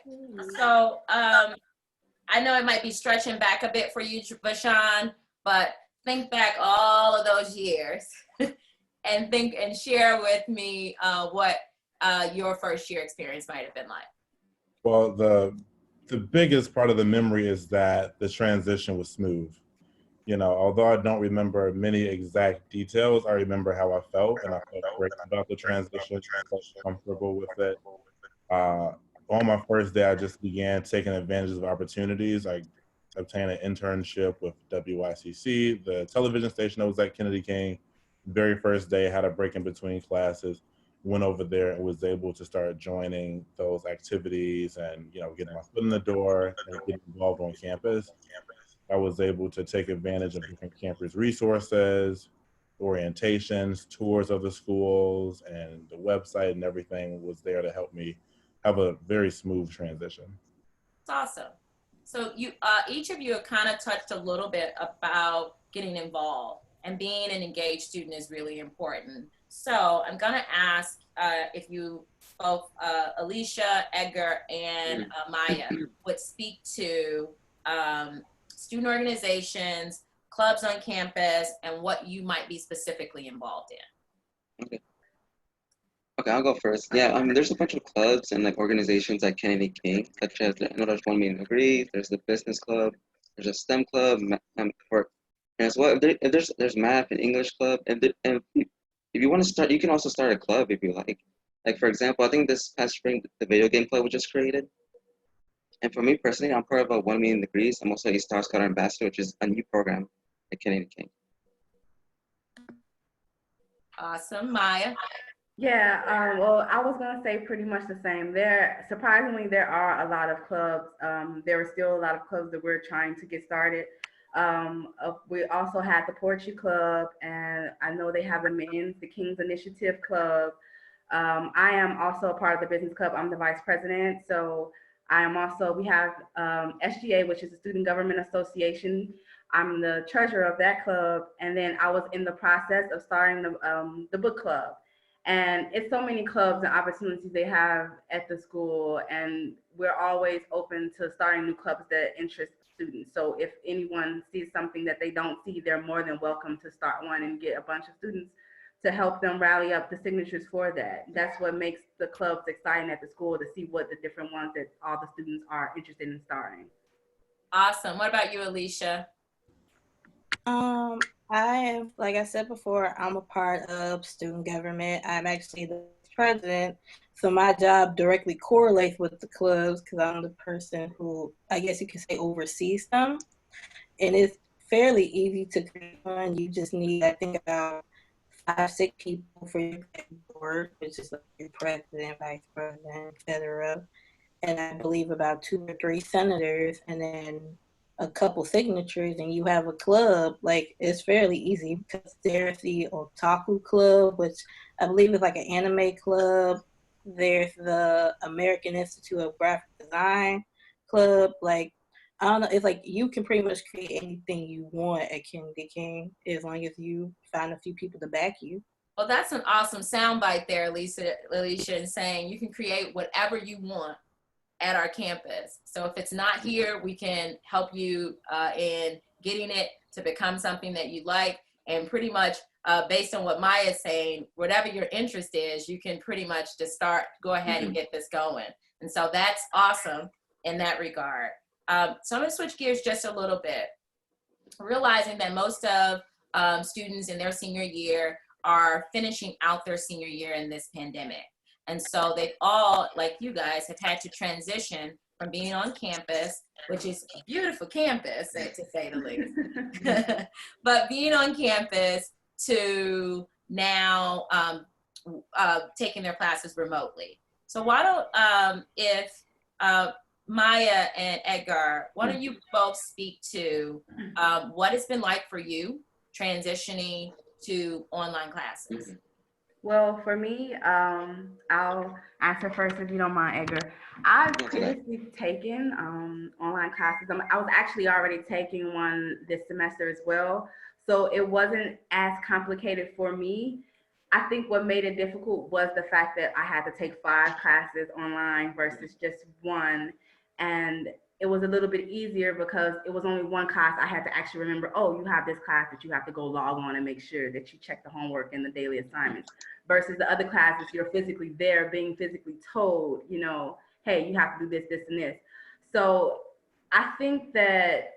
so I know it might be stretching back a bit for you, Vashawn, but think back all of those years and share with me what your first year experience might have been like. Well, the biggest part of the memory is that the transition was smooth. Although I don't remember many exact details, I remember how I felt, and I felt great about the transition, I felt comfortable with it. On my first day, I just began taking advantage of opportunities. I obtained an internship with WYCC, the television station that was at Kennedy King. Very first day, had a break in between classes. went over there and was able to start joining those activities and, getting my foot in the door and getting involved on campus, I was able to take advantage of different campus resources, orientations, tours of the schools, and the website and everything was there to help me have a very smooth transition. It's awesome. So you, each of you have kind of touched a little bit about getting involved, and being an engaged student is really important. So I'm gonna ask if you both, Alicia, Edgar, and Maya would speak to student organizations, clubs on campus, and what you might be specifically involved in. Okay, I'll go first. Yeah, there's a bunch of clubs and like organizations at Kennedy King, such as I know there's One Meeting Agree, there's the Business Club, there's a STEM club, and as well if there's Math and English club, and if you want to start, you can also start a club if you like. Like for example, I think this past spring the video game club was just created, and for me personally, I'm part of a One Meeting Degrees. I'm also a Star Scout ambassador, which is a new program at Kennedy King. Awesome, Maya. Yeah, well, I was gonna say pretty much the same. Surprisingly, there are a lot of clubs. There are still a lot of clubs that we're trying to get started. We also had the Poetry Club, and I know they have the King's Initiative Club. I am also a part of the Business Club. I'm the vice president. So we have SGA, which is the Student Government Association. I'm the treasurer of that club. And then I was in the process of starting the book club. And it's so many clubs and opportunities they have at the school. And we're always open to starting new clubs that interest students. So if anyone sees something that they don't see, they're more than welcome to start one and get a bunch of students to help them rally up the signatures for that. That's what makes the clubs exciting at the school, to see what the different ones that all the students are interested in starting. Awesome. What about you, Alicia? I am, like I said before, I'm a part of student government. I'm actually the president. So my job directly correlates with the clubs because I'm the person who, I guess you could say, oversees them. And it's fairly easy to create one. You just need, I think, about 5-6 people for your board, which is like your president, vice president, etc. And I believe about 2 or 3 senators, and then a couple signatures, and you have a club. Like, it's fairly easy because there's the Otaku Club, which I believe is like an anime club. There's the American Institute of Graphic Design Club. Like, I don't know, it's like you can pretty much create anything you want at Kennedy King as long as you find a few people to back you. Well, that's an awesome soundbite there, Alicia, and saying you can create whatever you want at our campus. So if it's not here, we can help you in getting it to become something that you like. And pretty much based on what Maya is saying, whatever your interest is, you can pretty much just go ahead and get this going. And so that's awesome in that regard. So I'm gonna switch gears just a little bit, realizing that most of students in their senior year are finishing out their senior year in this pandemic. And so they've all, like you guys, have had to transition from being on campus, which is a beautiful campus, to say the least, but being on campus to now taking their classes remotely. So why don't, if Maya and Edgar, why don't you both speak to what it's been like for you transitioning to online classes? Well, for me, I'll answer first if you don't mind, Edgar. I've previously taken online classes. I was actually already taking one this semester as well, so it wasn't as complicated for me. I think what made it difficult was the fact that I had to take 5 classes online versus just one, and it was a little bit easier because it was only one class. I had to actually remember, oh, you have this class that you have to go log on and make sure that you check the homework and the daily assignments, versus the other classes, you're physically there, being physically told, you know, hey, you have to do this, this, and this. So I think that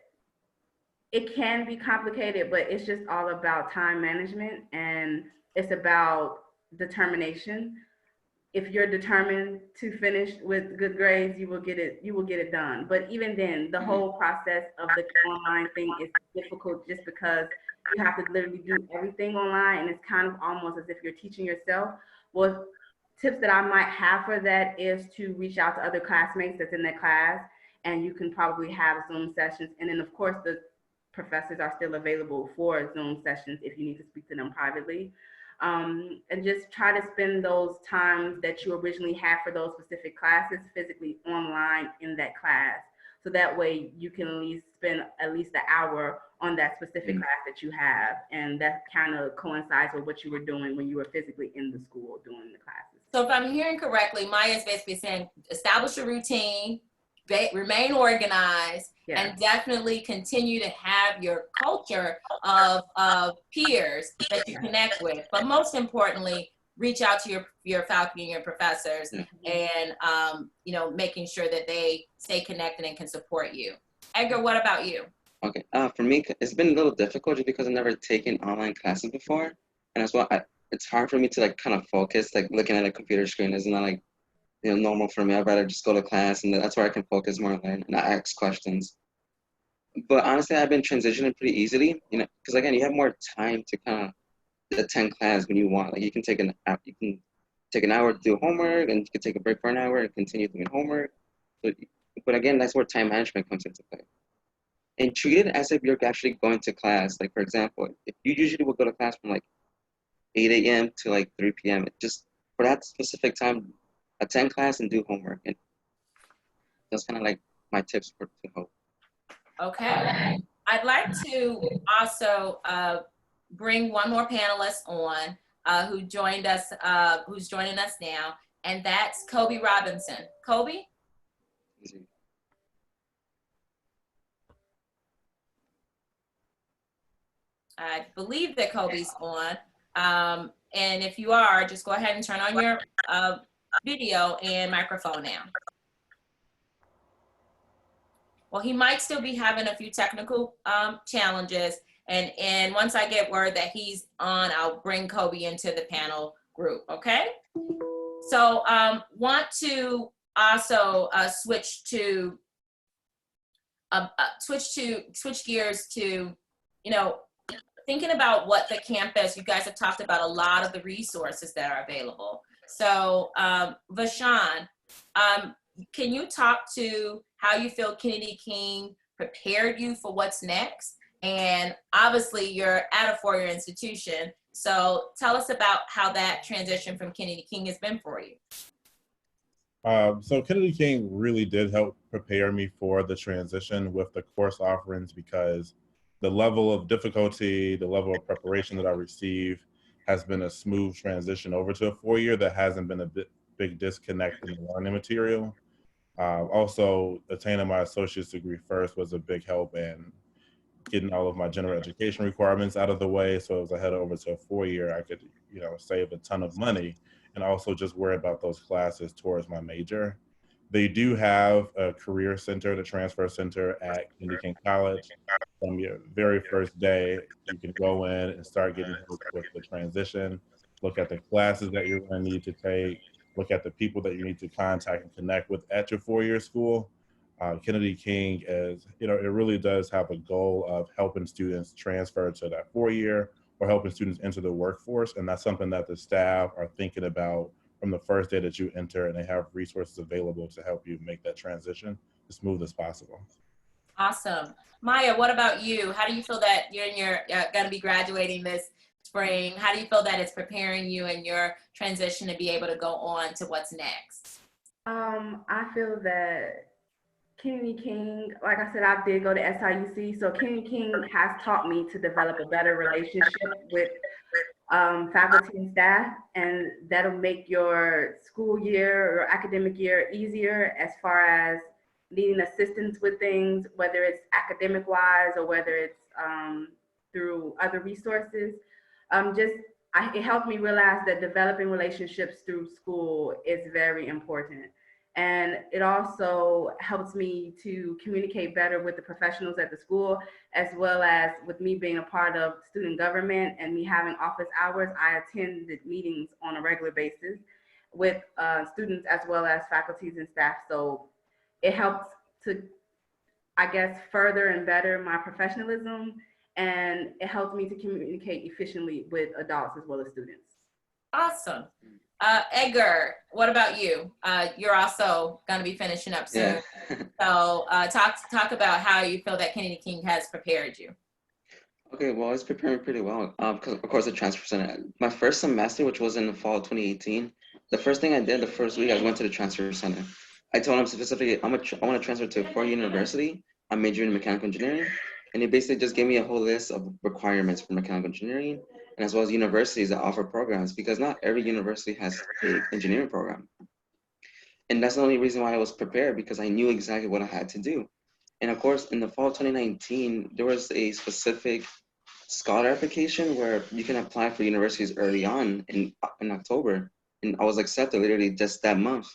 it can be complicated, but it's just all about time management, and it's about determination. If you're determined to finish with good grades, you will get it done. But even then, the whole process of the online thing is difficult just because you have to literally do everything online, and it's kind of almost as if you're teaching yourself. Well, tips that I might have for that is to reach out to other classmates that's in that class, and you can probably have Zoom sessions. And then of course the professors are still available for Zoom sessions if you need to speak to them privately. And just try to spend those times that you originally had for those specific classes physically online in that class. So that way you can at least spend at least an hour on that specific class that you have. And that kind of coincides with what you were doing when you were physically in the school doing the classes. So if I'm hearing correctly, Maya is basically saying, establish a routine, remain organized, and definitely continue to have your culture of peers that you connect with. But most importantly, reach out to your faculty and your professors, and you know, making sure that they stay connected and can support you. Edgar, what about you? Okay, for me, it's been a little difficult just because I've never taken online classes before, and as well, it's hard for me to like kind of focus. Like looking at a computer screen is not like, you know, normal for me. I'd rather just go to class, and that's where I can focus more and not ask questions. But honestly, I've been transitioning pretty easily, you know, because again, you have more time to kind of attend class when you want. Like you can take an hour to do homework, and you can take a break for an hour and continue doing homework. But again, that's where time management comes into play. And treat it as if you're actually going to class. Like for example, if you usually would go to class from like 8 a.m. to like 3 p.m., just for that specific time, attend class and do homework. And that's kind of like my tips to help. Okay. I'd like to also bring one more panelist on who's joining us now, and that's Kobe Robinson. Kobe? I believe that Kobe's on. And if you are, just go ahead and turn on your video and microphone now. Well, he might still be having a few technical challenges. And once I get word that he's on, I'll bring Kobe into the panel group, okay? So want to also switch gears to, you know, thinking about what the campus, you guys have talked about a lot of the resources that are available. So Vashawn, can you talk to how you feel Kennedy King prepared you for what's next? And obviously you're at a four-year institution, so tell us about how that transition from Kennedy King has been for you. So Kennedy King really did help prepare me for the transition with the course offerings, because the level of difficulty, the level of preparation that I received has been a smooth transition over to a four-year that hasn't been a big disconnect in the learning material. Also, attaining my associate's degree first was a big help in getting all of my general education requirements out of the way. So as I head over to a four-year, I could, you know, save a ton of money and also just worry about those classes towards my major. They do have a career center, the transfer center at Kennedy King College. From your very first day, you can go in and start getting help with the transition, look at the classes that you're going to need to take, look at the people that you need to contact and connect with at your four-year school. Kennedy King is, you know, it really does have a goal of helping students transfer to that four-year or helping students enter the workforce. And that's something that the staff are thinking about from the first day that you enter, and they have resources available to help you make that transition as smooth as possible. Awesome. Maya, what about you? How do you feel that you're going to be graduating this spring? How do you feel that it's preparing you in your transition to be able to go on to what's next? I feel that Kennedy King, like I said, I did go to SIUC, so Kennedy King has taught me to develop a better relationship with faculty and staff, and that'll make your school year or academic year easier as far as needing assistance with things, whether it's academic wise or whether it's through other resources. It helped me realize that developing relationships through school is very important. And it also helps me to communicate better with the professionals at the school, as well as with me being a part of student government and me having office hours. I attend the meetings on a regular basis with students as well as faculties and staff. So it helps to, I guess, further and better my professionalism, and it helps me to communicate efficiently with adults as well as students. Awesome. Edgar, what about you? You're also going to be finishing up soon. Yeah. So talk about how you feel that Kennedy King has prepared you. Okay, well, I was preparing pretty well because, of course, the transfer center. My first semester, which was in the fall of 2018, the first thing I did the first week, I went to the transfer center. I told them specifically, I want to transfer to a four-year university. I'm majoring in mechanical engineering. And they basically just gave me a whole list of requirements for mechanical engineering, and as well as universities that offer programs, because not every university has an engineering program. And that's the only reason why I was prepared, because I knew exactly what I had to do. And of course, in the fall of 2019, there was a specific scholar application where you can apply for universities early on in October. And I was accepted literally just that month.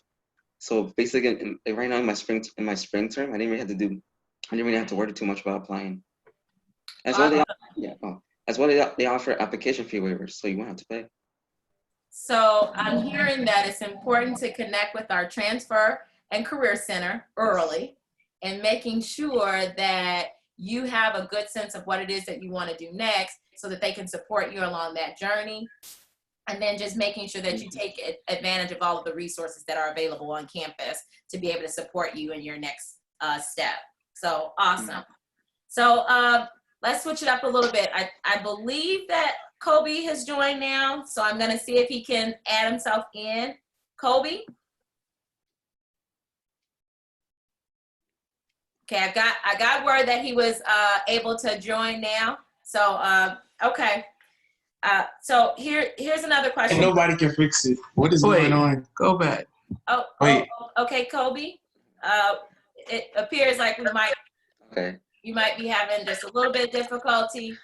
So basically, right now in my spring term, I didn't really have to worry too much about applying. As well, they offer application fee waivers, so you won't have to pay. So I'm hearing that it's important to connect with our transfer and career center early, and making sure that you have a good sense of what it is that you want to do next, so that they can support you along that journey. And then just making sure that you take advantage of all of the resources that are available on campus to be able to support you in your next step. So awesome. So let's switch it up a little bit. I believe that Kobe has joined now, so I'm gonna see if he can add himself in. Kobe? Okay, I got word that he was able to join now. So okay. So here's another question. And nobody can fix it. What is going on? Go back. Oh, okay, Kobe. It appears like you might be having just a little bit of difficulty.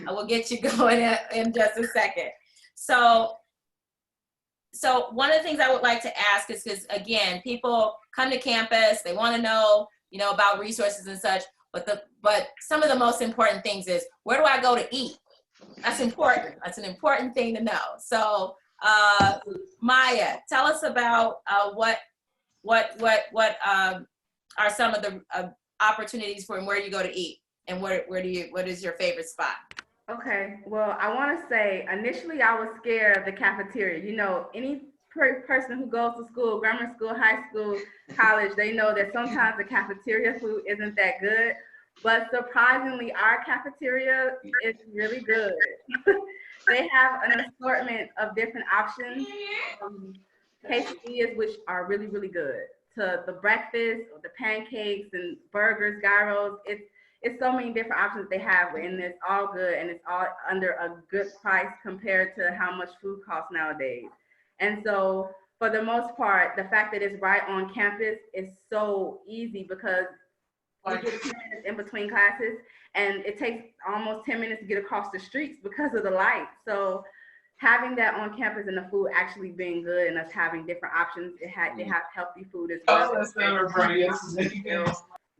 I will get you going in just a second. So one of the things I would like to ask is, because again, people come to campus, they want to know, about resources and such, but some of the most important things is, where do I go to eat? That's important. That's an important thing to know. So Maya, tell us about what are some of the opportunities for where you go to eat, and what is your favorite spot? Okay, well, I want to say initially I was scared of the cafeteria. Any person who goes to school, grammar school, high school, college, they know that sometimes the cafeteria food isn't that good. But surprisingly, our cafeteria is really good. They have an assortment of different options, quesadillas, which are really, really good, to the breakfast, the pancakes and burgers, gyros. It's so many different options they have, and it's all good, and it's all under a good price compared to how much food costs nowadays. And so for the most part, the fact that it's right on campus is so easy, because we get 10 minutes in between classes, and it takes almost 10 minutes to get across the streets because of the light. So having that on campus and the food actually being good, and us having different options, they have healthy food as well.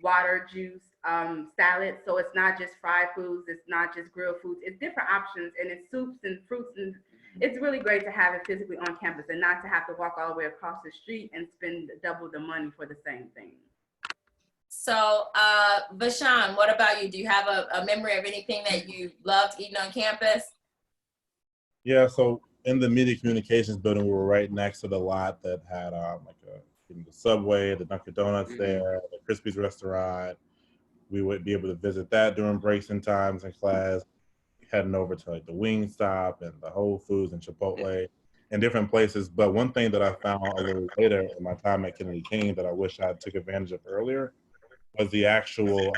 Water, juice, salad. So it's not just fried foods, it's not just grilled foods, it's different options, and it's soups and fruits, and it's really great to have it physically on campus and not to have to walk all the way across the street and spend double the money for the same thing. So, Vashan, what about you? Do you have a memory of anything that you loved eating on campus? Yeah, so in the media communications building, we were right next to the lot that had the Subway, the Dunkin' Donuts there, the Krispies restaurant. We would be able to visit that during breaks and times in class, heading over to the Wingstop and the Whole Foods and Chipotle and different places. But one thing that I found a little later in my time at Kennedy King that I wish I took advantage of earlier was the actual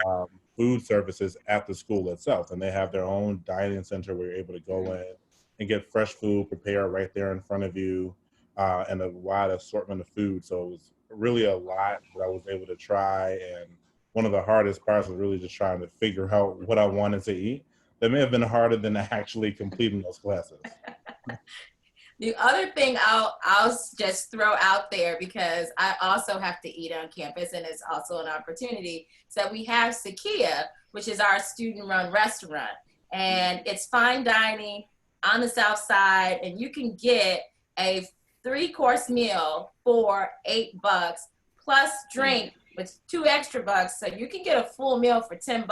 food services at the school itself. And they have their own dining center where you're able to go in and get fresh food prepared right there in front of you, and a wide assortment of food. So it was really a lot that I was able to try. And one of the hardest parts was really just trying to figure out what I wanted to eat. That may have been harder than actually completing those classes. The other thing I'll just throw out there, because I also have to eat on campus and it's also an opportunity, is that we have Sakia, which is our student-run restaurant. And it's fine dining on the South Side, and you can get a 3-course meal for $8 plus drink with $2 extra. So you can get a full meal for $10.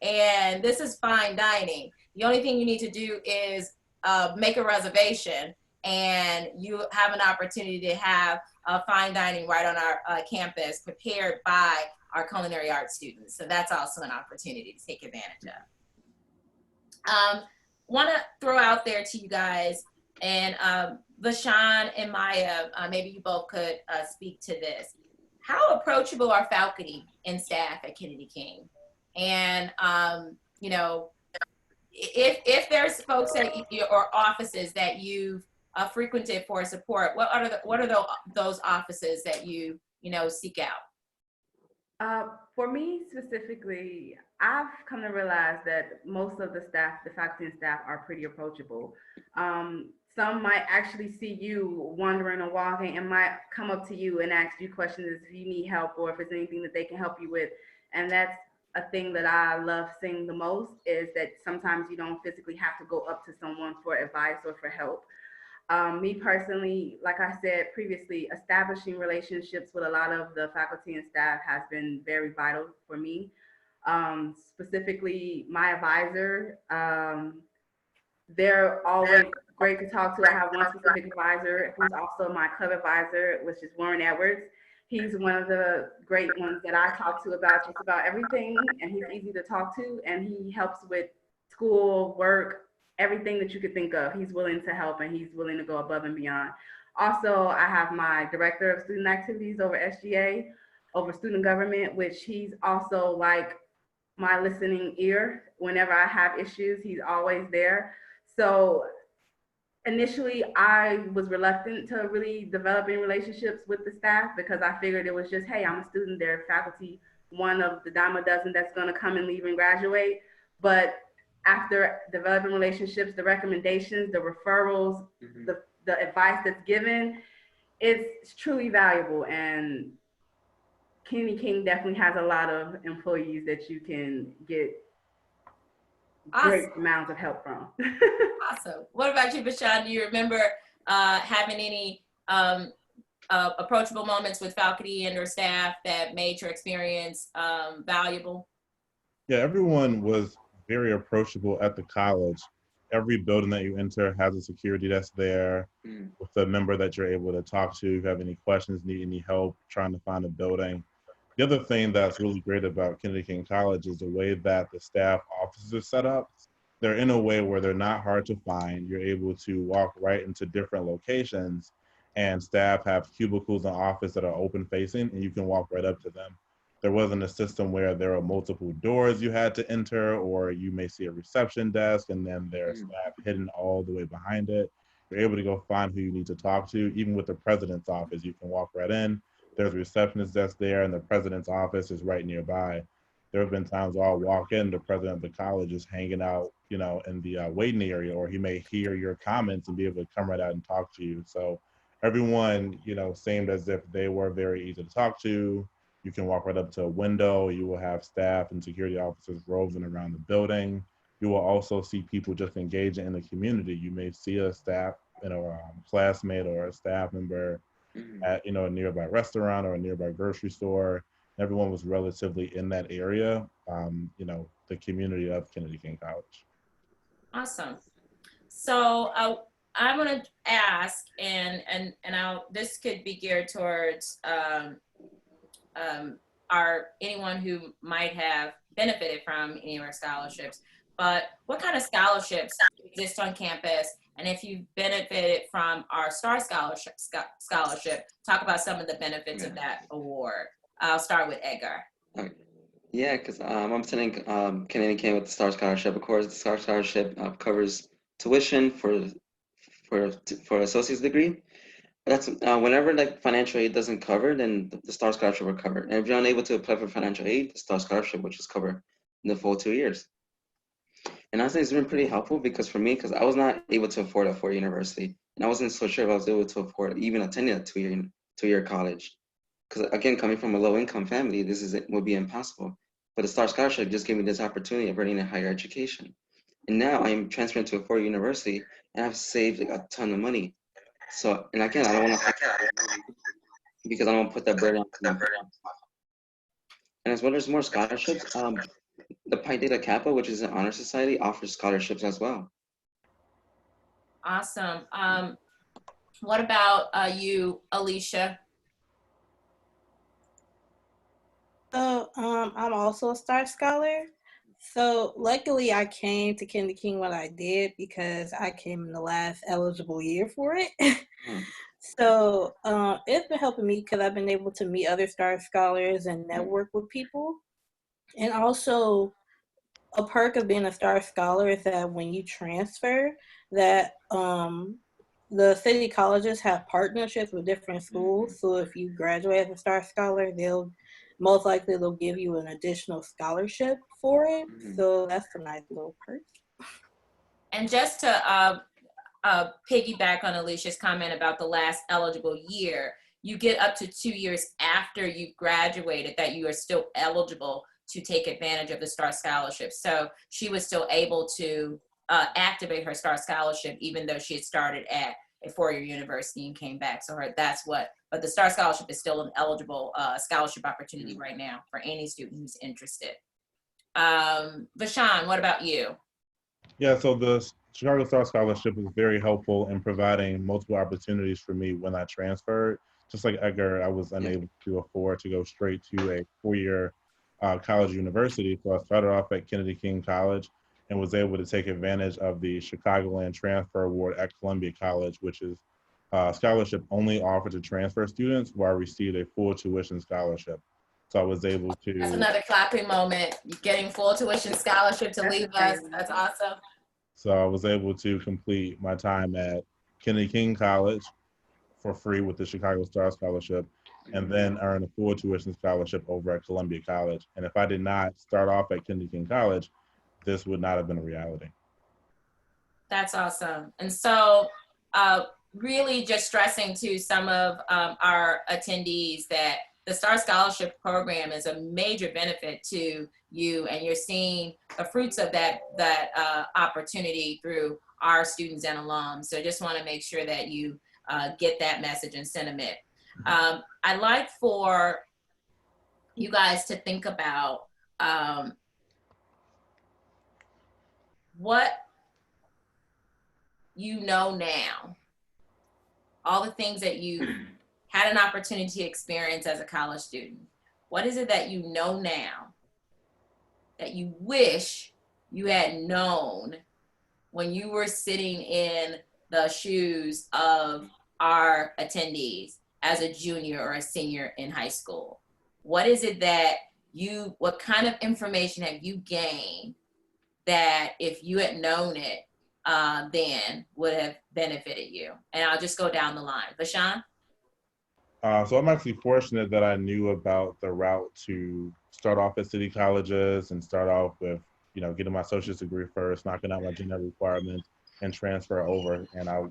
And this is fine dining. The only thing you need to do is make a reservation, and you have an opportunity to have fine dining right on our campus prepared by our culinary arts students. So that's also an opportunity to take advantage of. Want to throw out there to you guys, and Vashawn and Maya, maybe you both could speak to this. How approachable are faculty and staff at Kennedy King? And, you know, if there's folks that or offices that you've frequented for support, what are those offices that you seek out? For me specifically, I've come to realize that most of the staff, the faculty and staff, are pretty approachable. Some might actually see you wandering or walking and might come up to you and ask you questions if you need help or if there's anything that they can help you with. And that's a thing that I love seeing the most, is that sometimes you don't physically have to go up to someone for advice or for help. Me personally, like I said previously, establishing relationships with a lot of the faculty and staff has been very vital for me. Specifically, my advisor, they're always great to talk to. I have one specific advisor who's also my club advisor, which is Warren Edwards. He's one of the great ones that I talk to about just about everything, and he's easy to talk to, and he helps with school, work, everything that you could think of. He's willing to help, and he's willing to go above and beyond. Also, I have my director of student activities over SGA, over student government, which he's also like my listening ear. Whenever I have issues, he's always there. So initially, I was reluctant to really developing relationships with the staff because I figured it was just, hey, I'm a student, they're faculty, one of the dime a dozen that's gonna come and leave and graduate. But after developing relationships, the recommendations, the referrals, the advice that's given, it's truly valuable. And Kennedy King definitely has a lot of employees that you can get great amounts of help from. Awesome. What about you, Vashawn? Do you remember having any approachable moments with faculty and or staff that made your experience valuable? Yeah, everyone was very approachable at the college. Every building that you enter has a security desk there with a member that you're able to talk to if you have any questions, need any help trying to find a building. The other thing that's really great about Kennedy King College is the way that the staff offices are set up. They're in a way where they're not hard to find. You're able to walk right into different locations, and staff have cubicles in office that are open facing, and you can walk right up to them. There wasn't a system where there are multiple doors you had to enter, or you may see a reception desk and then there's staff hidden all the way behind it. You're able to go find who you need to talk to. Even with the president's office, you can walk right in. There's a receptionist desk there, and the president's office is right nearby. There have been times where I'll walk in, the president of the college is hanging out, in the waiting area, or he may hear your comments and be able to come right out and talk to you. So everyone, seemed as if they were very easy to talk to. You can walk right up to a window. You will have staff and security officers roving around the building. You will also see people just engaging in the community. You may see a staff, classmate or a staff member at, a nearby restaurant or a nearby grocery store. Everyone was relatively in that area, the community of Kennedy King College. Awesome. So I want to ask, and this could be geared towards anyone who might have benefited from any of our scholarships, but what kind of scholarships exist on campus? And if you benefited from our STAR scholarship, talk about some of the benefits of that award. I'll start with Edgar. Yeah, because I'm attending Kennedy King with the STAR Scholarship. Of course, the STAR Scholarship covers tuition for associate's degree. That's whenever financial aid doesn't cover, then the STAR Scholarship will cover. And if you're unable to apply for financial aid, the STAR Scholarship will just cover the full 2 years. And honestly, it's been pretty helpful because I was not able to afford a 4-year university, and I wasn't so sure if I was able to afford even attending a two-year college. Because again, coming from a low-income family, would be impossible. But the STAR Scholarship just gave me this opportunity of earning a higher education. And now I am transferring to a 4-year university, and I've saved a ton of money. So, and again, I don't want to, because I don't want to put that burden on them. And as well as more scholarships, the Pi Theta Kappa, which is an honor society, offers scholarships as well. Awesome. What about you, Alicia? So I'm also a Star Scholar. So luckily I came to Kennedy King when I did because I came in the last eligible year for it. So it's been helping me because I've been able to meet other Star Scholars and network with people. And also a perk of being a Star Scholar is that when you transfer, that the city colleges have partnerships with different schools. So if you graduate as a Star Scholar, they'll give you an additional scholarship for it. So that's a nice little perk. And just to piggyback on Alicia's comment about the last eligible year, you get up to 2 years after you've graduated that you are still eligible to take advantage of the Star Scholarship. So she was still able to activate her Star Scholarship even though she had started at a four-year university and came back. So but the Star Scholarship is still an eligible scholarship opportunity right now for any student who's interested. Vashawn, what about you? Yeah, so the Chicago Star Scholarship was very helpful in providing multiple opportunities for me when I transferred. Just like Edgar, I was unable to afford to go straight to a four-year college university. So I started off at Kennedy King College and was able to take advantage of the Chicagoland Transfer Award at Columbia College, which is a scholarship only offered to transfer students, where I received a full tuition scholarship. So I was able to— That's another clapping moment. You're getting full tuition scholarship to leave us. That's awesome. So I was able to complete my time at Kennedy King College for free with the Chicago Star Scholarship, and then earn a full tuition scholarship over at Columbia College. And if I did not start off at Kennedy King College, this would not have been a reality. That's awesome. And so really just stressing to some of our attendees that the Star Scholarship Program is a major benefit to you, and you're seeing the fruits of that opportunity through our students and alums. So I just want to make sure that you get that message and sentiment. I'd like for you guys to think about what you know now, all the things that you had an opportunity to experience as a college student. What is it that you know now that you wish you had known when you were sitting in the shoes of our attendees as a junior or a senior in high school? What is it that what kind of information have you gained that if you had known it then would have benefited you? And I'll just go down the line. Vashawn? So I'm actually fortunate that I knew about the route to start off at city colleges and start off with, getting my associate's degree first, knocking out my general requirements, and transfer over. And I,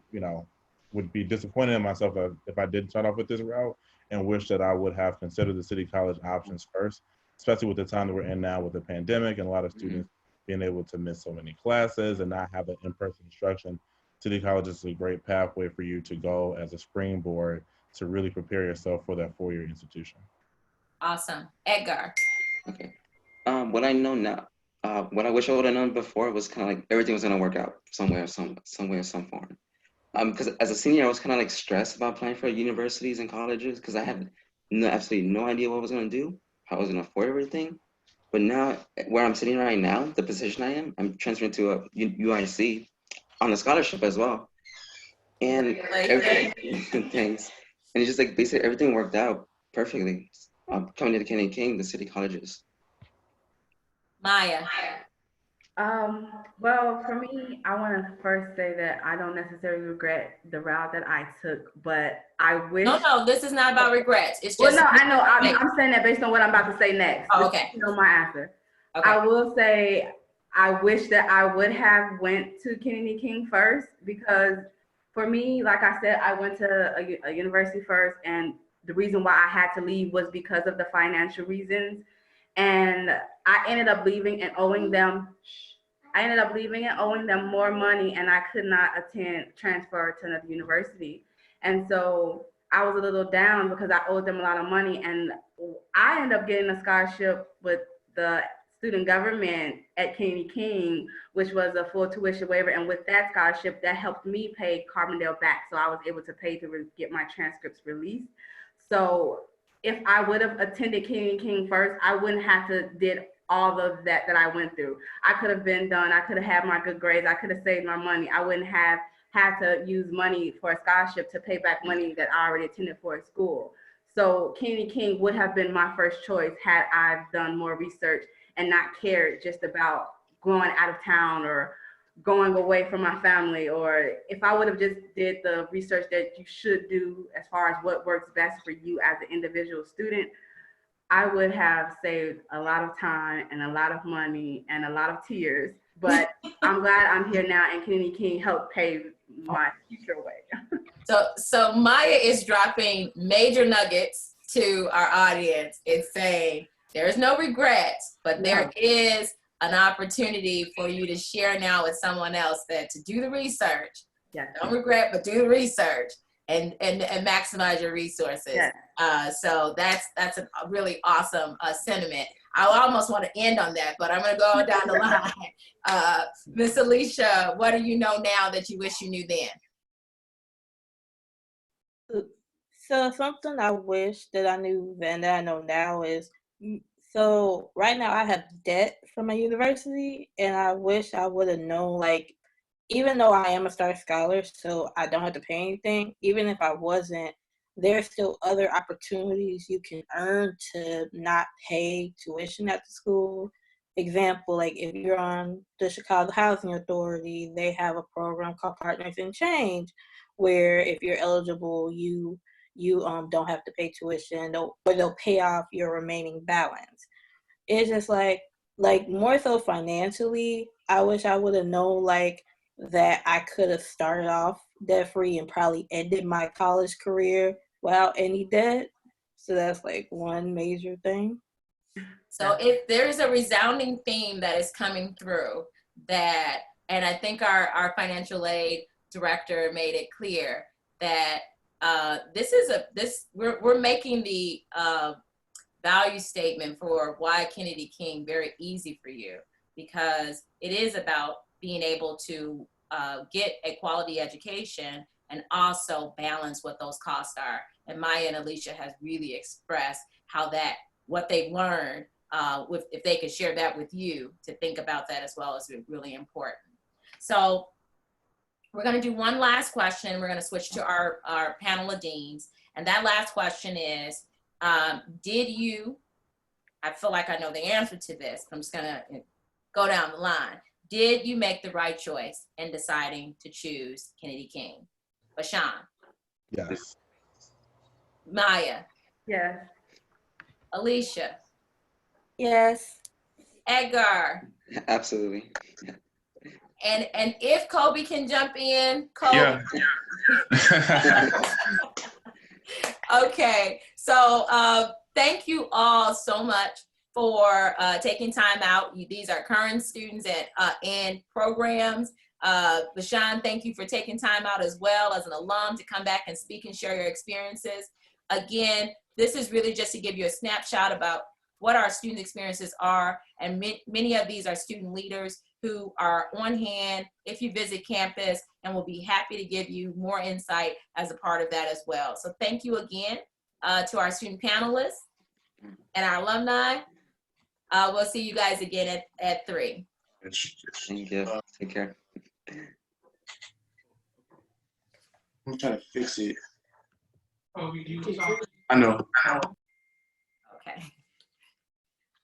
would be disappointed in myself if I didn't start off with this route, and wish that I would have considered the city college options first, especially with the time that we're in now with the pandemic and a lot of students being able to miss so many classes and not have an in-person instruction. City college is a great pathway for you to go as a springboard to really prepare yourself for that four-year institution. Awesome. Edgar? Okay. What I know now, what I wish I would have known before was kind of like everything was going to work out some way or some form. Because as a senior, I was kind of like stressed about applying for universities and colleges because I had absolutely no idea what I was going to do, how I was going to afford everything. But now, where I'm sitting right now, the position I am, I'm transferring to a UIC on a scholarship as well. And everything, thanks. And it's just like basically everything worked out perfectly. Coming to the Kennedy King, the city colleges. Maya? Well, for me, I want to first say that I don't necessarily regret the route that I took, but I wish. No, this is not about regrets. It's just. Well, no, I know. I'm saying that based on what I'm about to say next. Oh, okay. You know my answer. Okay. I will say I wish that I would have went to Kennedy King first, because for me, like I said, I went to a university first, and the reason why I had to leave was because of the financial reasons. And I ended up leaving and owing them more money, and I could not transfer to another university. And so I was a little down because I owed them a lot of money, and I ended up getting a scholarship with the student government at Kennedy King, which was a full tuition waiver. And with that scholarship, that helped me pay Carbondale back. So I was able to pay to get my transcripts released. So if I would have attended Kennedy King first, I wouldn't have to did all of that I went through. I could have been done. I could have had my good grades. I could have saved my money. I wouldn't have had to use money for a scholarship to pay back money that I already attended for at school. So Kennedy King would have been my first choice had I done more research and not cared just about going out of town or going away from my family. Or if I would have just did the research that you should do as far as what works best for you as an individual student, I would have saved a lot of time and a lot of money and a lot of tears. But I'm glad I'm here now, and Kennedy King helped pave my future way. So Maya is dropping major nuggets to our audience and saying there's no regrets, but there is an opportunity for you to share now with someone else that to do the research. Yes. Don't regret, but do the research and maximize your resources. Yes. So that's a really awesome sentiment. I almost want to end on that, but I'm going to go down the line. Miss Alicia, what do you know now that you wish you knew then? So something I wish that I knew then that I know now is, so right now I have debt from my university, and I wish I would have known, like, even though I am a STAR Scholar, so I don't have to pay anything, even if I wasn't, there's still other opportunities you can earn to not pay tuition at the school. Example, like if you're on the Chicago Housing Authority, they have a program called Partners in Change, where if you're eligible, you don't have to pay tuition, or they'll pay off your remaining balance. It's just like more so financially, I wish I would have known like that I could have started off debt free and probably ended my college career without any debt. So that's like one major thing. So if there's a resounding theme that is coming through that, and I think our financial aid director made it clear that we're making the value statement for why Kennedy King very easy for you, because it is about being able to get a quality education and also balance what those costs are. And Maya and Alicia has really expressed how what they've learned, if they could share that with you, to think about that as well is really important. So we're going to do one last question. We're going to switch to our panel of deans. And that last question is, I feel like I know the answer to this. I'm just going to go down the line. Did you make the right choice in deciding to choose Kennedy King? Bashan? Yes. Maya? Yes. Alicia? Yes. Edgar? Absolutely. And if Kobe can jump in, Kobe. Yeah. Okay, so thank you all so much for taking time out. These are current students and programs. Bashan, thank you for taking time out as well as an alum to come back and speak and share your experiences. Again, this is really just to give you a snapshot about what our student experiences are, and many of these are student leaders who are on hand if you visit campus, and will be happy to give you more insight as a part of that as well. So thank you again to our student panelists and our alumni. We'll see you guys again at 3. Thank you. Take care. I'm trying to fix it. I know. Okay.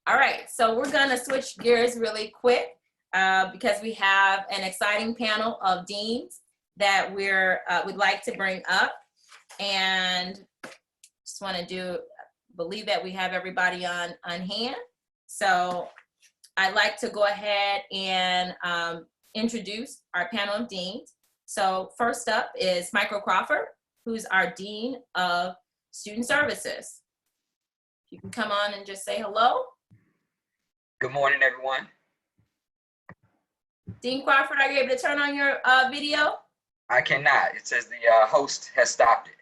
All right, so we're gonna switch gears really quick because we have an exciting panel of deans that we'd like to bring up, and just want to believe that we have everybody on hand. So I'd like to go ahead and introduce our panel of deans. So first up is Michael Crawford, who's our Dean of Student Services. You can come on and just say hello. Good morning, everyone. Dean Crawford, are you able to turn on your video? I cannot. It says the host has stopped it.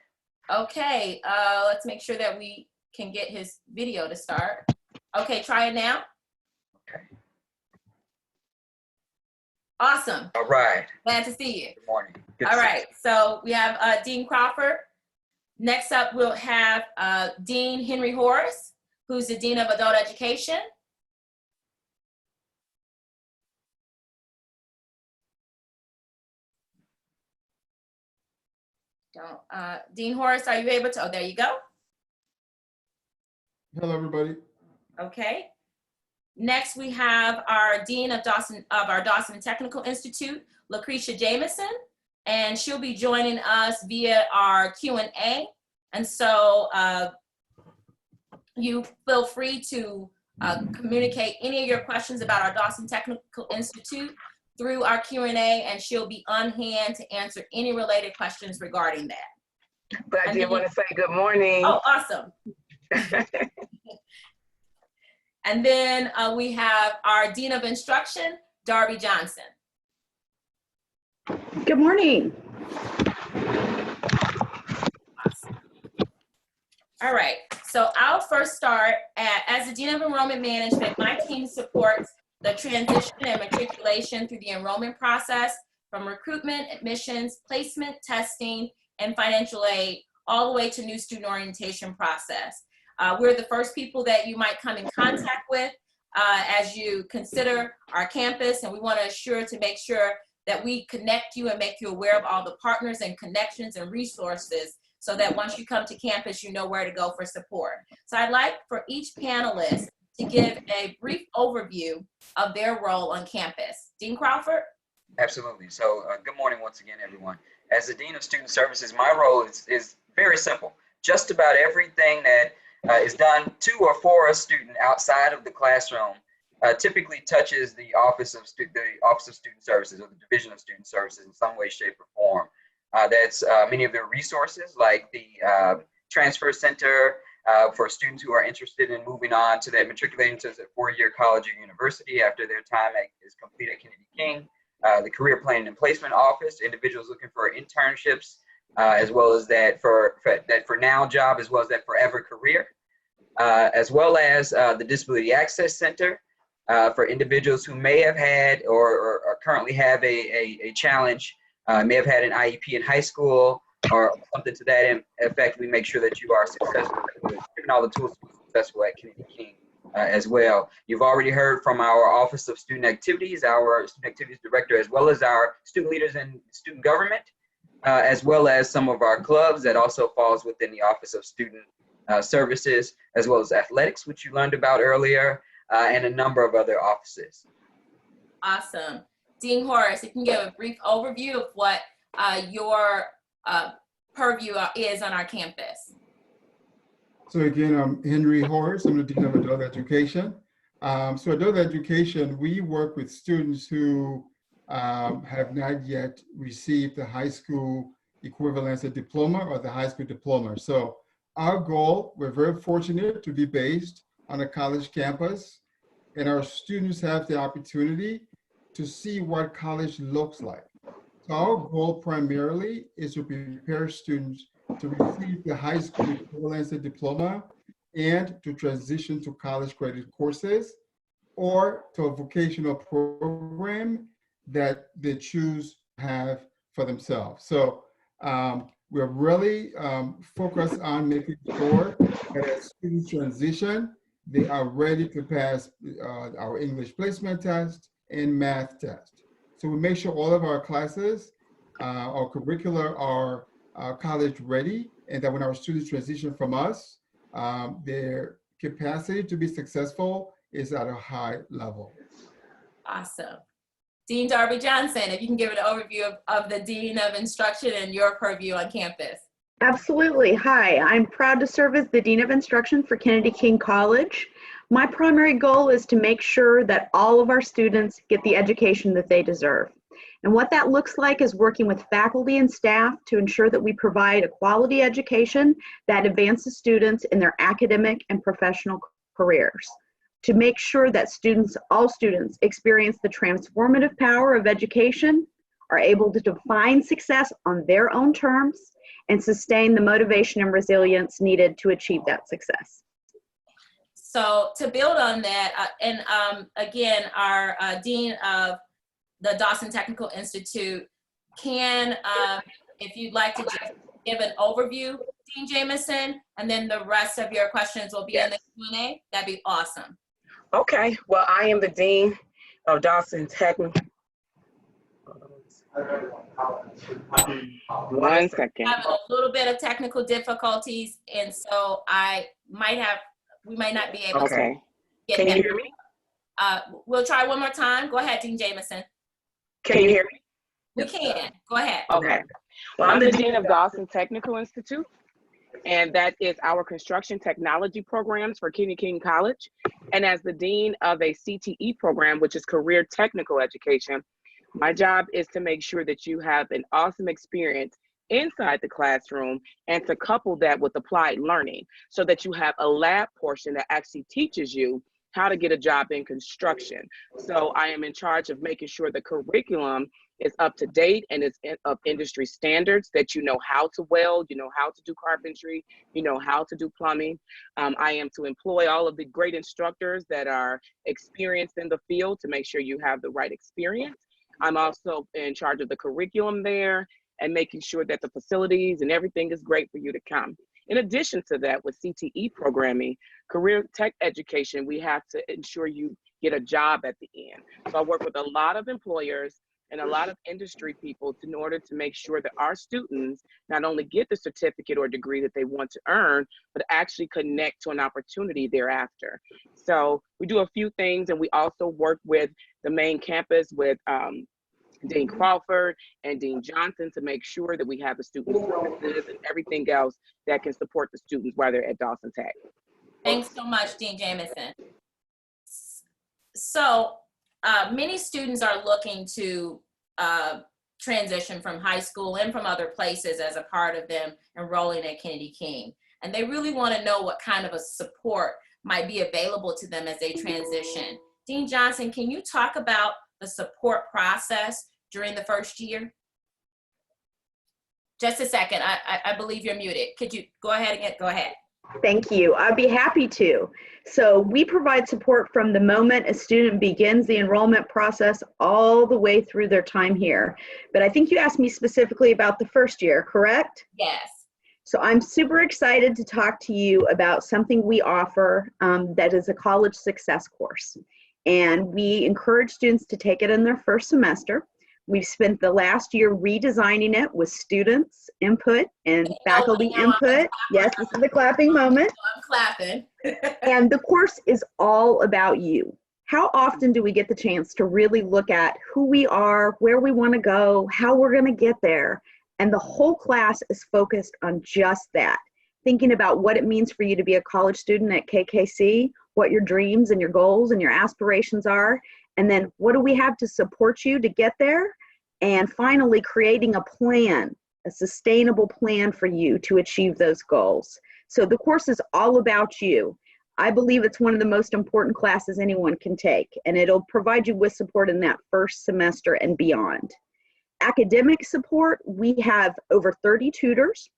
Okay, let's make sure that we can get his video to start. Okay, try it now. Okay. Awesome. All right. Glad to see you. Good morning. Good All to see right. So we have Dean Crawford. Next up, we'll have Dean Henry Horace, who's the Dean of Adult Education. Dean Horace, are you able to? Oh, there you go. Hello, everybody. Okay. Next, we have our Dean of our Dawson Technical Institute, Lucretia Jameson, and she'll be joining us via our Q&A. And so you feel free to communicate any of your questions about our Dawson Technical Institute through our Q&A, and she'll be on hand to answer any related questions regarding that. But I did want to say good morning. Oh, awesome. And then we have our Dean of Instruction, Darby Johnson. Good morning. Awesome. All right, so I'll first start as the Dean of Enrollment Management. My team supports the transition and matriculation through the enrollment process from recruitment, admissions, placement, testing, and financial aid, all the way to new student orientation process. We're the first people that you might come in contact with as you consider our campus, and we want to make sure that we connect you and make you aware of all the partners and connections and resources so that once you come to campus, you know where to go for support. So I'd like for each panelist to give a brief overview of their role on campus. Dean Crawford? Absolutely. So good morning once again, everyone. As the Dean of Student Services, my role is very simple. Just about everything that is done to or for a student outside of the classroom typically touches the Office of Student Services or the Division of Student Services in some way, shape, or form. That's many of their resources, like the Transfer Center for students who are interested in moving on to that, matriculating to a four-year college or university after their time is complete at Kennedy King. The Career Planning and Placement Office, individuals looking for internships, as well as that for now job, as well as that forever career, as well as the Disability Access Center for individuals who may have had or currently have a challenge, may have had an IEP in high school or something to that effect. We make sure that you are successful, given all the tools to be successful at Kennedy King as well. You've already heard from our Office of Student Activities, our Student Activities Director, as well as our student leaders in student government, as well as some of our clubs that also falls within the Office of Student Services, as well as athletics, which you learned about earlier, and a number of other offices. Awesome. Dean Horace, you can give a brief overview of what your purview is on our campus. So again, I'm Henry Horace. I'm the Dean of Adult Education. So Adult Education, we work with students who have not yet received the high school equivalency diploma or the high school diploma. So our goal, we're very fortunate to be based on a college campus, and our students have the opportunity to see what college looks like. So our goal primarily is to prepare students to receive the high school equivalency diploma and to transition to college credit courses or to a vocational program that they choose to have for themselves. So we're really focused on making sure that as students transition, they are ready to pass our English placement test and math test. So we make sure all of our classes, our curricula are college ready, and that when our students transition from us, their capacity to be successful is at a high level. Awesome. Dean Darby Johnson, if you can give an overview of the Dean of Instruction and your purview on campus. Absolutely. Hi, I'm proud to serve as the Dean of Instruction for Kennedy King College. My primary goal is to make sure that all of our students get the education that they deserve. And what that looks like is working with faculty and staff to ensure that we provide a quality education that advances students in their academic and professional careers. To make sure that all students experience the transformative power of education, are able to define success on their own terms, and sustain the motivation and resilience needed to achieve that success. So to build on that, again, our Dean of the Dawson Technical Institute can, if you'd like to just give an overview, Dean Jamison, and then the rest of your questions will be in the Q&A, that'd be awesome. Okay, well, I am the Dean of Dawson Technical. One second. Having a little bit of technical difficulties, and so we might not be able to get Can that. you hear me? We'll try one more time. Go ahead, Dean Jamison. Can you hear me? We can. Go ahead. Okay. Well, I'm the Dean of Dawson Technical Institute, and that is our construction technology programs for Kennedy King College. And as the Dean of a CTE program, which is Career Technical Education, my job is to make sure that you have an awesome experience inside the classroom and to couple that with applied learning so that you have a lab portion that actually teaches you how to get a job in construction. So I am in charge of making sure the curriculum is up to date and is of industry standards, that you know how to weld, you know how to do carpentry, you know how to do plumbing. I am to employ all of the great instructors that are experienced in the field to make sure you have the right experience. I'm also in charge of the curriculum there and making sure that the facilities and everything is great for you to come. In addition to that, with CTE programming, career tech education, we have to ensure you get a job at the end. So I work with a lot of employers and a lot of industry people in order to make sure that our students not only get the certificate or degree that they want to earn, but actually connect to an opportunity thereafter. So we do a few things, and we also work with the main campus with Dean Crawford and Dean Johnson to make sure that we have the student services and everything else that can support the students while they're at Dawson Tech. Thanks so much, Dean Jamison. So many students are looking to transition from high school and from other places as a part of them enrolling at Kennedy King. And they really want to know what kind of a support might be available to them as they transition. Dean Johnson, can you talk about the support process during the first year? Just a second, I believe you're muted. Could you go ahead again? Go ahead. Thank you. I'd be happy to. So we provide support from the moment a student begins the enrollment process all the way through their time here. But I think you asked me specifically about the first year, correct? Yes. So I'm super excited to talk to you about something we offer that is a college success course. And we encourage students to take it in their first semester. We've spent the last year redesigning it with students' input and faculty input. Yes, this is the clapping moment. I'm clapping. And the course is all about you. How often do we get the chance to really look at who we are, where we want to go, how we're going to get there? And the whole class is focused on just that. Thinking about what it means for you to be a college student at KKC, what your dreams and your goals and your aspirations are, and then what do we have to support you to get there? And finally, creating a plan, a sustainable plan for you to achieve those goals. So the course is all about you. I believe it's one of the most important classes anyone can take, and it'll provide you with support in that first semester and beyond. Academic support, we have over 30 tutors.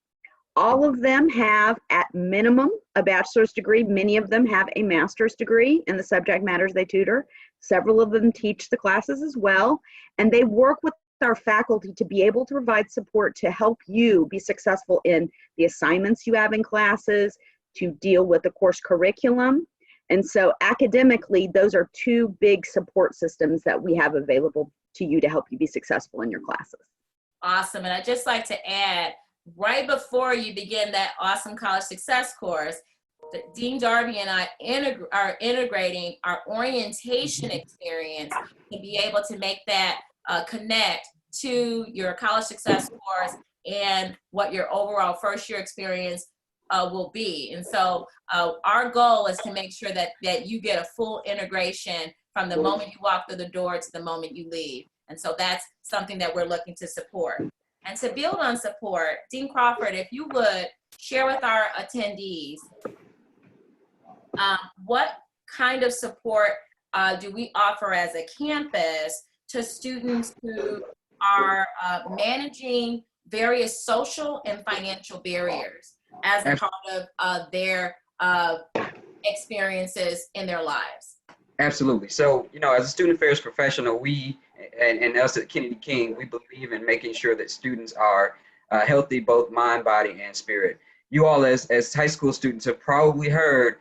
All of them have, at minimum, a bachelor's degree. Many of them have a master's degree in the subject matters they tutor. Several of them teach the classes as well, and they work with our faculty to be able to provide support to help you be successful in the assignments you have in classes, to deal with the course curriculum. And so academically, those are two big support systems that we have available to you to help you be successful in your classes. Awesome. And I'd just like to add, right before you begin that awesome college success course, Dean Darby and I are integrating our orientation experience to be able to make that connect to your college success course and what your overall first year experience will be. And so our goal is to make sure that you get a full integration from the moment you walk through the door to the moment you leave. And so that's something that we're looking to support. And to build on support, Dean Crawford, if you would share with our attendees, what kind of support do we offer as a campus to students who are managing various social and financial barriers as a part of their experiences in their lives? Absolutely. So, as a student affairs professional, and us at Kennedy King, we believe in making sure that students are healthy, both mind, body, and spirit. You all as high school students have probably heard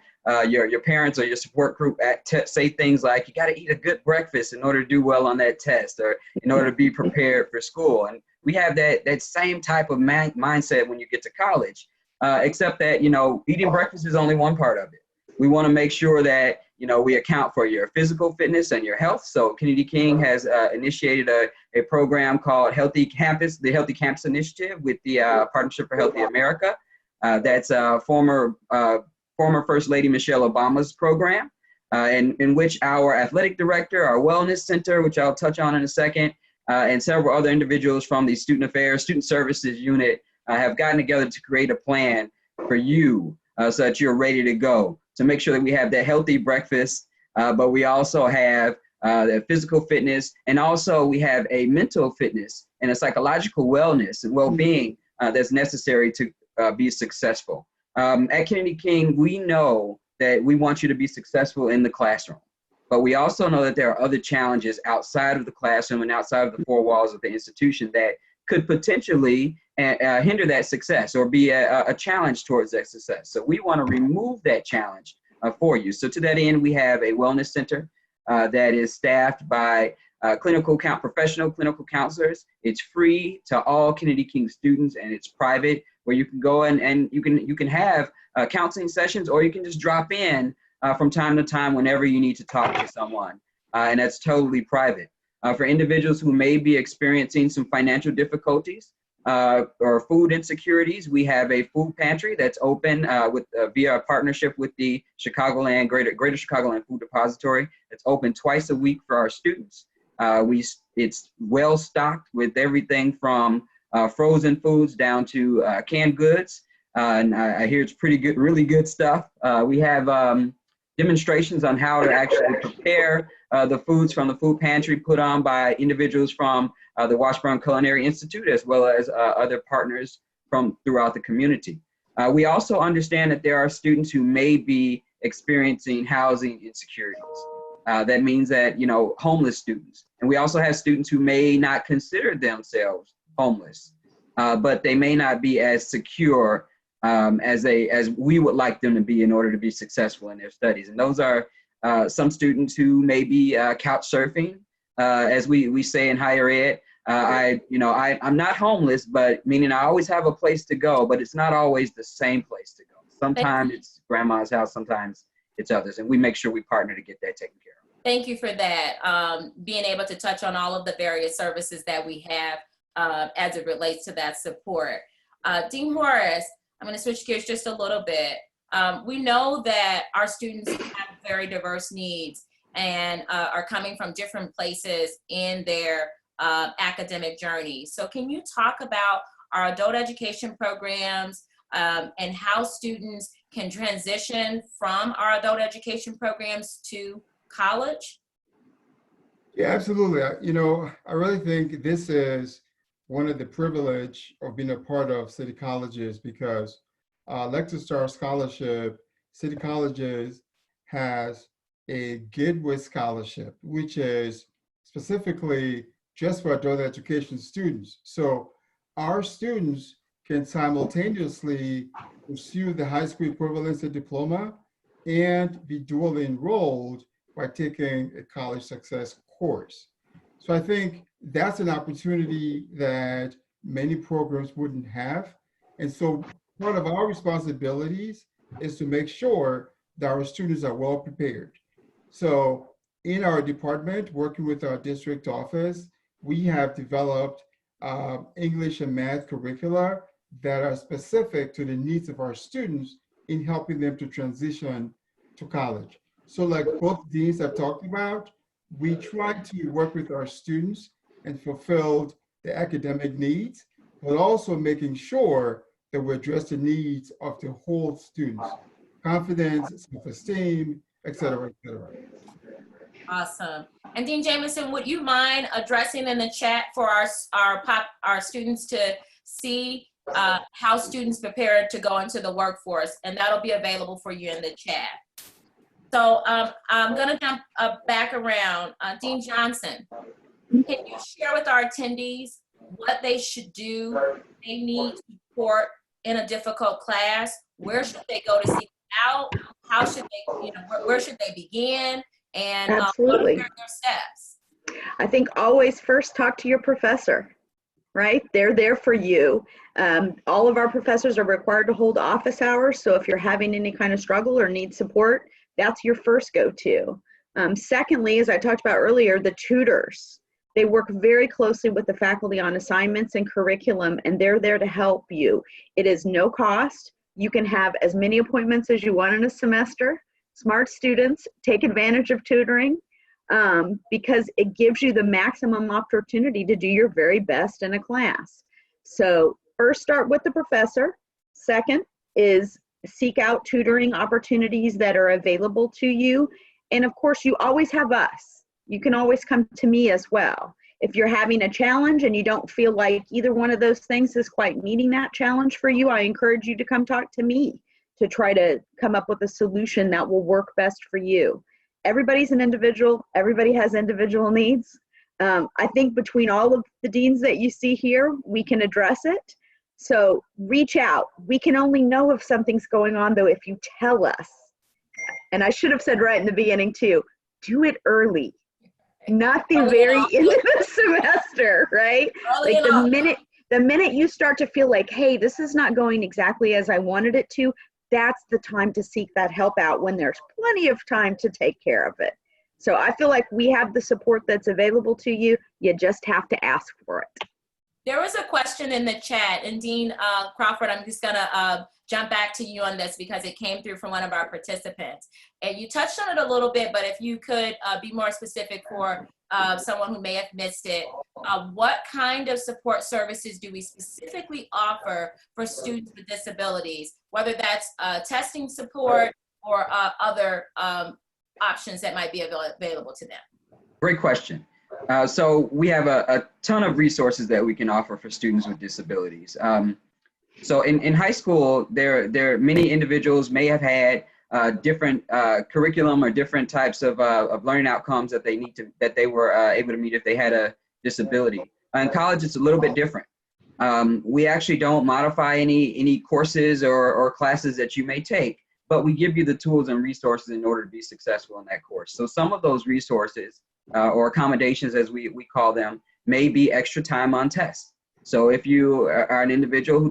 your parents or your support group say things like, you got to eat a good breakfast in order to do well on that test, or in order to be prepared for school. And we have that same type of mindset when you get to college, except that, eating breakfast is only one part of it. We want to make sure that, we account for your physical fitness and your health. So Kennedy King has initiated a program called the Healthy Campus Initiative with the Partnership for Healthy America. That's former First Lady Michelle Obama's program, in which our athletic director, our wellness center, which I'll touch on in a second, and several other individuals from the student services unit have gotten together to create a plan for you so that you're ready to go, to make sure that we have that healthy breakfast, but we also have the physical fitness, and also we have a mental fitness and a psychological wellness and well-being that's necessary to be successful. At Kennedy King, we know that we want you to be successful in the classroom, but we also know that there are other challenges outside of the classroom and outside of the four walls of the institution that could potentially hinder that success or be a challenge towards that success. So we want to remove that challenge for you. So to that end, we have a wellness center that is staffed by professional clinical counselors. It's free to all Kennedy King students, and it's private, where you can go and you can have counseling sessions, or you can just drop in from time to time whenever you need to talk to someone, and that's totally private. For individuals who may be experiencing some financial difficulties or food insecurities, we have a food pantry that's open via a partnership with the Greater Chicagoland Food Depository. It's open twice a week for our students. It's well stocked with everything from frozen foods down to canned goods, and I hear it's pretty good, really good stuff. We have demonstrations on how to actually prepare the foods from the food pantry, put on by individuals from the Washburn Culinary Institute, as well as other partners from throughout the community. We also understand that there are students who may be experiencing housing insecurities. That means that, homeless students. And we also have students who may not consider themselves homeless, but they may not be as secure as we would like them to be in order to be successful in their studies. And those are some students who may be couch surfing, as we say in higher ed. I'm not homeless, but meaning I always have a place to go, but it's not always the same place to go. Sometimes it's grandma's house, sometimes it's others, and we make sure we partner to get that taken care of. Thank you for that. Being able to touch on all of the various services that we have as it relates to that support. Dean Horace, I'm going to switch gears just a little bit. We know that our students have very diverse needs and are coming from different places in their academic journey. So can you talk about our adult education programs and how students can transition from our adult education programs to college? Yeah, absolutely. I really think this is one of the privilege of being a part of City Colleges, because Lexus Star Scholarship, City Colleges has a Gateway Scholarship, which is specifically just for adult education students. So our students can simultaneously pursue the high school equivalency diploma and be dually enrolled by taking a college success course. So I think that's an opportunity that many programs wouldn't have. And so part of our responsibilities is to make sure that our students are well prepared. So in our department, working with our district office, we have developed English and math curricula that are specific to the needs of our students in helping them to transition to college. So like both deans have talked about, we try to work with our students and fulfill the academic needs, but also making sure that we address the needs of the whole students, confidence, self-esteem, et cetera, et cetera. Awesome. And Dean Jamison, would you mind addressing in the chat for our students to see how students prepare to go into the workforce? And that'll be available for you in the chat. So I'm gonna jump back around. Dean Johnson, Can you share with our attendees what they should do? They need support in a difficult class. Where should they go to seek out? How should they, where should they begin? And what are Absolutely. their steps? I think always first talk to your professor, right? They're there for you. All of our professors are required to hold office hours. So if you're having any kind of struggle or need support, that's your first go-to. Secondly, as I talked about earlier, the tutors. They work very closely with the faculty on assignments and curriculum, and they're there to help you. It is no cost. You can have as many appointments as you want in a semester. Smart students take advantage of tutoring because it gives you the maximum opportunity to do your very best in a class. So first start with the professor. Second is seek out tutoring opportunities that are available to you. And of course, you always have us. You can always come to me as well. If you're having a challenge and you don't feel like either one of those things is quite meeting that challenge for you, I encourage you to come talk to me to try to come up with a solution that will work best for you. Everybody's an individual. Everybody has individual needs. I think between all of the deans that you see here, we can address it. So reach out. We can only know if something's going on, though, if you tell us. And I should have said right in the beginning, too, do it early. Not the very end of the semester, right? Like the minute you start to feel like, hey, this is not going exactly as I wanted it to, that's the time to seek that help out when there's plenty of time to take care of it. So I feel like we have the support that's available to you. You just have to ask for it. There was a question in the chat, and Dean Crawford, I'm just gonna jump back to you on this because it came through from one of our participants. And you touched on it a little bit, but if you could be more specific for someone who may have missed it, what kind of support services do we specifically offer for students with disabilities, whether that's testing support or other options that might be available to them? Great question. So we have a ton of resources that we can offer for students with disabilities. So in high school, there many individuals may have had different curriculum or different types of learning outcomes that they were able to meet if they had a disability. In college, it's a little bit different. We actually don't modify any courses or classes that you may take, but we give you the tools and resources in order to be successful in that course. So some of those resources or accommodations, as we call them, may be extra time on tests. So if you are an individual who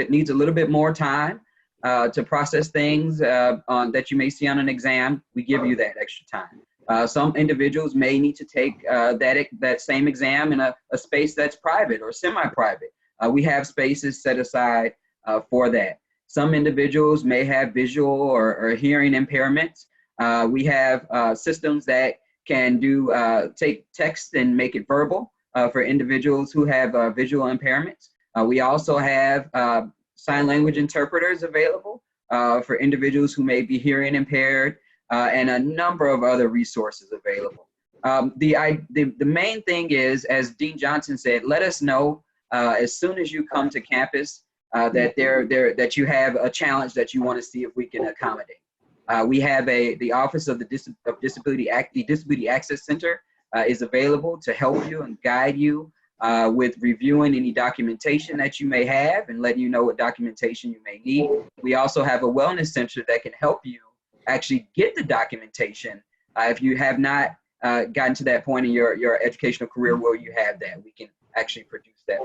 needs a little bit more time to process things that you may see on an exam, we give you that extra time. Some individuals may need to take that same exam in a space that's private or semi-private. We have spaces set aside for that. Some individuals may have visual or hearing impairments. We have systems that can take text and make it verbal for individuals who have visual impairments. We also have sign language interpreters available for individuals who may be hearing impaired, and a number of other resources available. The main thing is, as Dean Johnson said, let us know as soon as you come to campus that you have a challenge that you want to see if we can accommodate. We have the Office of the Disability Access Center is available to help you and guide you with reviewing any documentation that you may have and letting you know what documentation you may need. We also have a wellness center that can help you actually get the documentation if you have not gotten to that point in your educational career where you have that. We can actually produce that.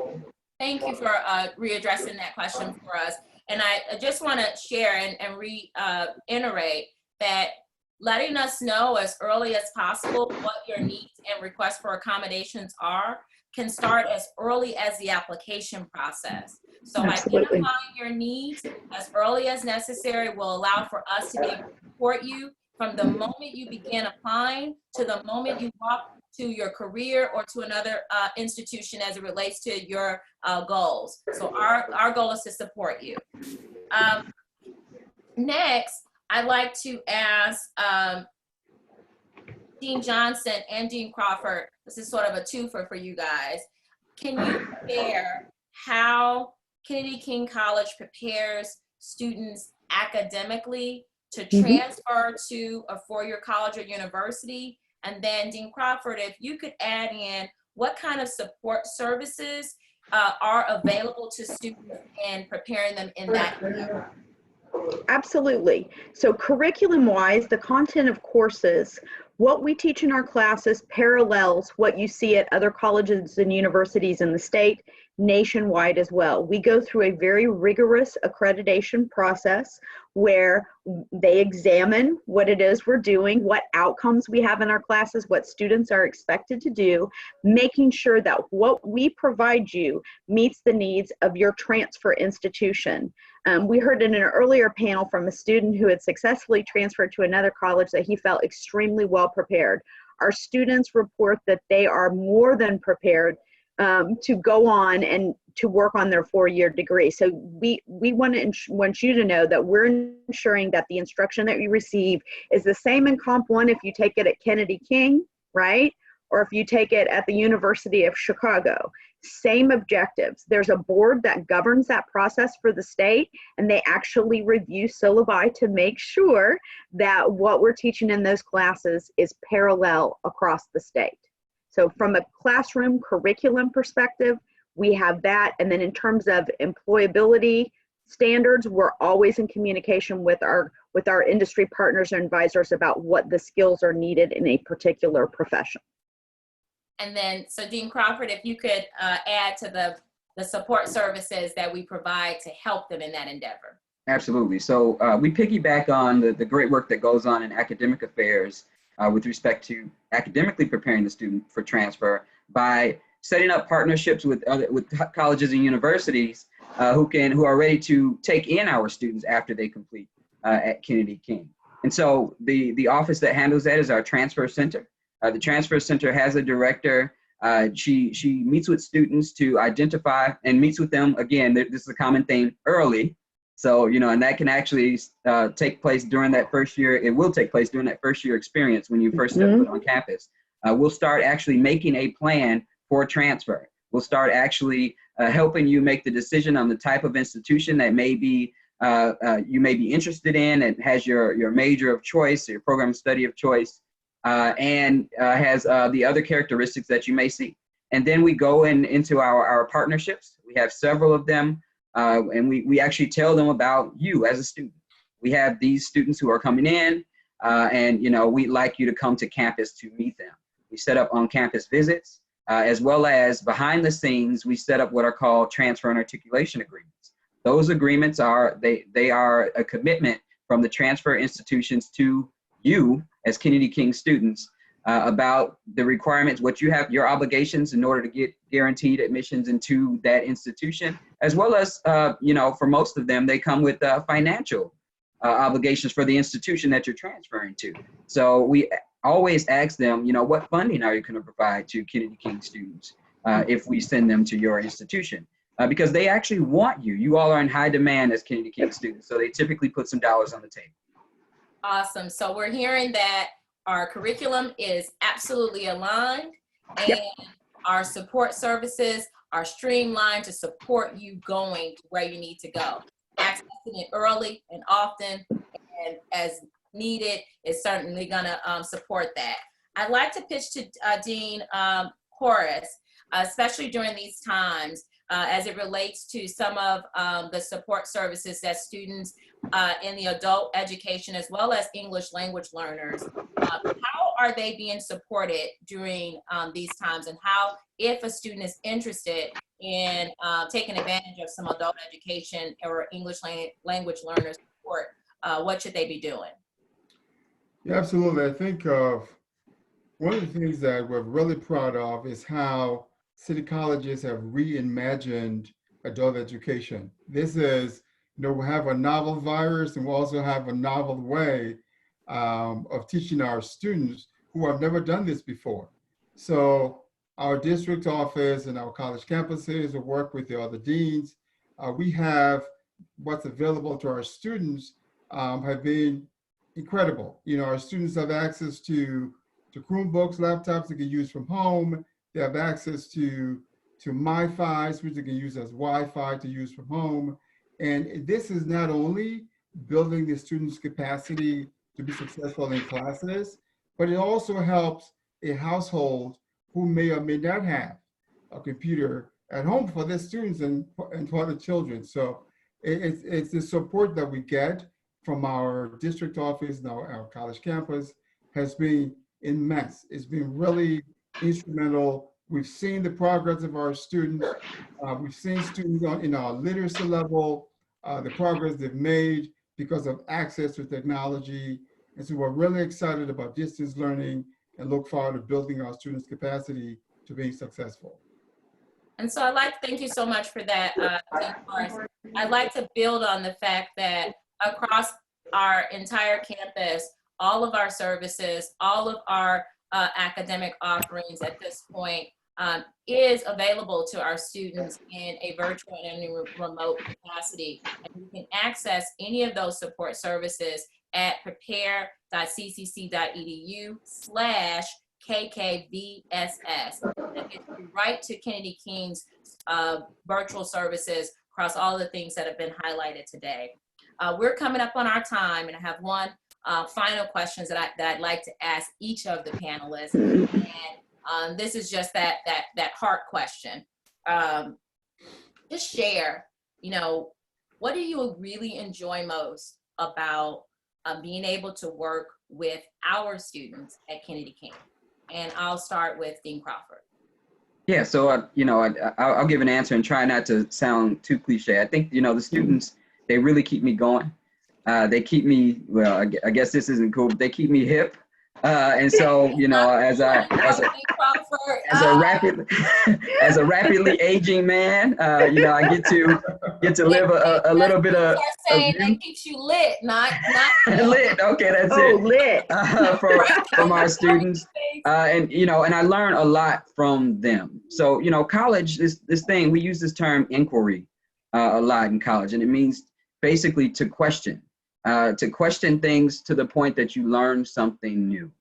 Thank you for readdressing that question for us. And I just want to share and reiterate that letting us know as early as possible what your needs and requests for accommodations are can start as early as the application process. So Absolutely. Identifying your needs as early as necessary will allow for us to be able to support you from the moment you begin applying to the moment you walk to your career or to another institution as it relates to your goals. So our goal is to support you. Next, I'd like to ask Dean Johnson and Dean Crawford, this is sort of a twofer for you guys. Can you share how Kennedy King College prepares students academically to transfer to a four-year college or university? And then Dean Crawford, if you could add in what kind of support services are available to students and preparing them in that endeavor? Absolutely. So curriculum-wise, the content of courses, what we teach in our classes parallels what you see at other colleges and universities in the state, nationwide as well. We go through a very rigorous accreditation process where they examine what it is we're doing, what outcomes we have in our classes, what students are expected to do, making sure that what we provide you meets the needs of your transfer institution. We heard in an earlier panel from a student who had successfully transferred to another college that he felt extremely well prepared. Our students report that they are more than prepared to go on and to work on their 4-year degree. So we want you to know that we're ensuring that the instruction that you receive is the same in Comp 1 if you take it at Kennedy King, right? Or if you take it at the University of Chicago. Same objectives. There's a board that governs that process for the state, and they actually review syllabi to make sure that what we're teaching in those classes is parallel across the state. So from a classroom curriculum perspective, we have that. And then in terms of employability standards, we're always in communication with our industry partners and advisors about what the skills are needed in a particular profession. And then, so Dean Crawford, if you could add to the support services that we provide to help them in that endeavor. Absolutely. So we piggyback on the great work that goes on in academic affairs with respect to academically preparing the student for transfer by setting up partnerships with colleges and universities who are ready to take in our students after they complete at Kennedy King. And so the office that handles that is our transfer center. The transfer center has a director. She meets with students to identify and meets with them, again, this is a common theme, early. So, and that can actually take place during that first year. It will take place during that first year experience when you first step foot on campus. We'll start actually making a plan for transfer. We'll start actually helping you make the decision on the type of institution that maybe you may be interested in and has your major of choice, your program of study of choice, and has the other characteristics that you may see. And then we go into our partnerships. We have several of them. And we actually tell them about you as a student. We have these students who are coming in and we'd like you to come to campus to meet them. We set up on-campus visits as well as behind the scenes, we set up what are called transfer and articulation agreements. Those agreements they are a commitment from the transfer institutions to you as Kennedy King students about the requirements, what you have, your obligations in order to get guaranteed admissions into that institution, as well as, for most of them, they come with financial obligations for the institution that you're transferring to. So we always ask them, what funding are you going to provide to Kennedy King students if we send them to your institution? Because they actually want you. You all are in high demand as Kennedy King students, so they typically put some dollars on the table. Awesome. So we're hearing that our curriculum is absolutely aligned and our support services are streamlined to support you going to where you need to go. Accessing it early and often and as needed is certainly going to support that. I'd like to pitch to Dean Horace, especially during these times, as it relates to some of the support services that students in the adult education as well as English language learners, how are they being supported during these times, and how, if a student is interested in taking advantage of some adult education or English language learner support, what should they be doing? Yeah, absolutely. I think one of the things that we're really proud of is how city colleges have reimagined adult education. This is, we have a novel virus and we also have a novel way of teaching our students who have never done this before. So our district office and our college campuses will work with the other deans. We have what's available to our students have been incredible. Our students have access to Chromebooks, laptops they can use from home. They have access to MiFis, which they can use as Wi-Fi to use from home. And this is not only building the students' capacity to be successful in classes, but it also helps a household who may or may not have a computer at home for their students and for the children. So it's the support that we get from our district office and our college campus has been immense. It's been really instrumental. We've seen the progress of our students. We've seen students in our literacy level, the progress they've made because of access to technology. And so we're really excited about distance learning and look forward to building our students' capacity to being successful. And so thank you so much for that, Dean Morris. I'd like to build on the fact that across our entire campus, all of our services, all of our academic offerings at this point is available to our students in a virtual and a remote capacity. And you can access any of those support services at prepare.ccc.edu/KKVSS. That gets you right to Kennedy King's virtual services across all the things that have been highlighted today. We're coming up on our time, and I have one final questions that I'd like to ask each of the panelists. And this is just that heart question. Just share, what do you really enjoy most about being able to work with our students at Kennedy King? And I'll start with Dean Crawford. Yeah, so I'll give an answer and try not to sound too cliche. I think the students, they really keep me going. They keep me, well, I guess this isn't cool, but they keep me hip. And so, as a rapidly aging man, I get to live a little bit of saying that keeps you lit, not lit. Okay, that's it. Lit. From our students, and I learn a lot from them. So college, this thing, we use this term inquiry a lot in college, and it means basically to question things to the point that you learn something new.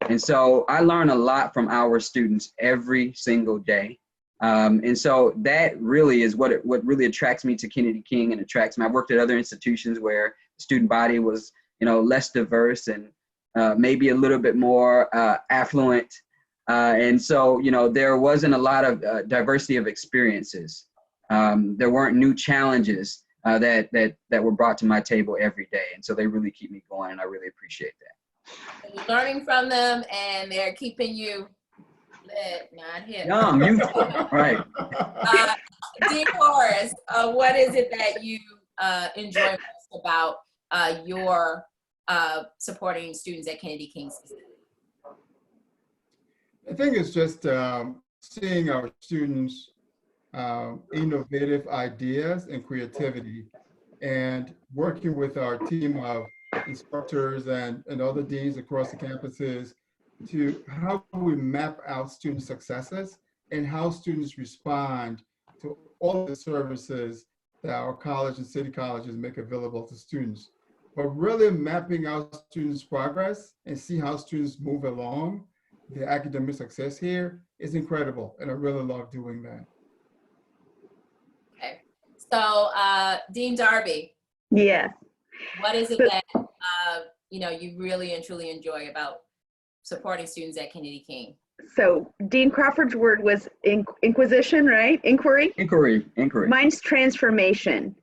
And so I learn a lot from our students every single day. And so that really is what really attracts me to Kennedy King and attracts me. I've worked at other institutions where the student body was, less diverse and maybe a little bit more affluent. And so, there wasn't a lot of diversity of experiences. There weren't new challenges that were brought to my table every day. And so they really keep me going, and I really appreciate that. So you're learning from them, and they're keeping you lit, not hip. Young, right. Dean Morris, what is it that you enjoy most about your supporting students at Kennedy King? I think it's just seeing our students' innovative ideas and creativity, and working with our team of instructors and other deans across the campuses to how we map out student successes and how students respond to all the services that our college and city colleges make available to students. But really mapping out students' progress and see how students move along the academic success here is incredible, and I really love doing that. Okay, so Dean Darby. Yeah. What is it that you really and truly enjoy about supporting students at Kennedy King? So Dean Crawford's word was inquisition, right? Inquiry? Inquiry. Mine's transformation.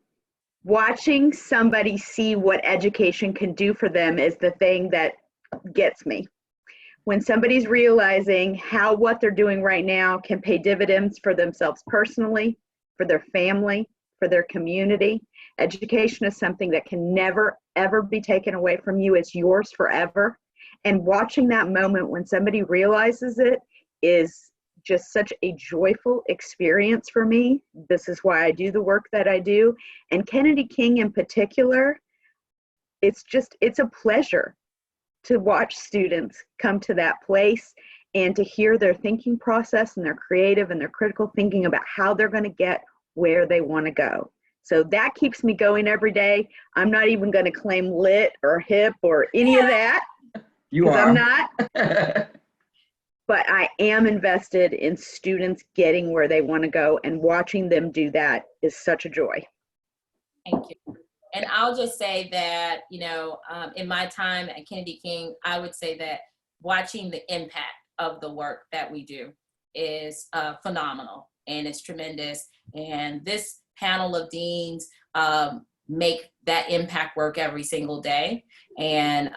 Watching somebody see what education can do for them is the thing that gets me. When somebody's realizing how what they're doing right now can pay dividends for themselves personally, for their family, for their community. Education is something that can never, ever be taken away from you. It's yours forever. And watching that moment when somebody realizes it is just such a joyful experience for me. This is why I do the work that I do. And Kennedy King in particular, it's a pleasure to watch students come to that place and to hear their thinking process and their creative and their critical thinking about how they're going to get where they want to go. So that keeps me going every day. I'm not even going to claim lit or hip or any of that. You are. I'm not. But I am invested in students getting where they want to go, and watching them do that is such a joy. Thank you. And I'll just say that, in my time at Kennedy King, I would say that watching the impact of the work that we do is phenomenal and it's tremendous. And this panel of deans make that impact work every single day. And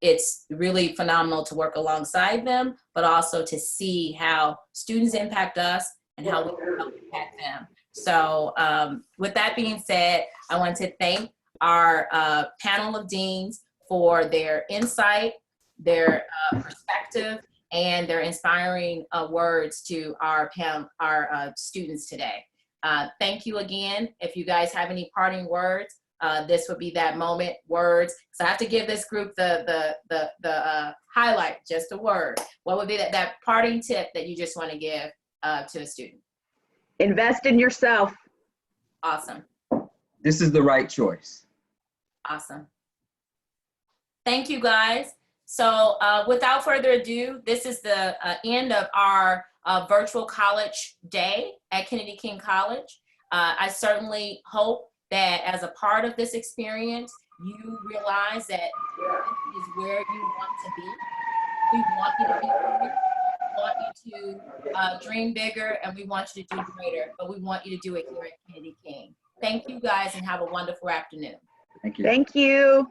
it's really phenomenal to work alongside them, but also to see how students impact us and how we can help impact them. So with that being said, I want to thank our panel of deans for their insight, their perspective, and their inspiring words to our students today. Thank you again. If you guys have any parting words, this would be that moment, words. So I have to give this group the highlight, just a word. What would be that parting tip that you just want to give to a student? Invest in yourself. Awesome. This is the right choice. Awesome. Thank you, guys. So without further ado, this is the end of our virtual college day at Kennedy King College. I certainly hope that as a part of this experience, you realize that this is where you want to be. We want you to be here. We want you to dream bigger, and we want you to do greater, but we want you to do it here at Kennedy King. Thank you, guys, and have a wonderful afternoon. Thank you. Thank you.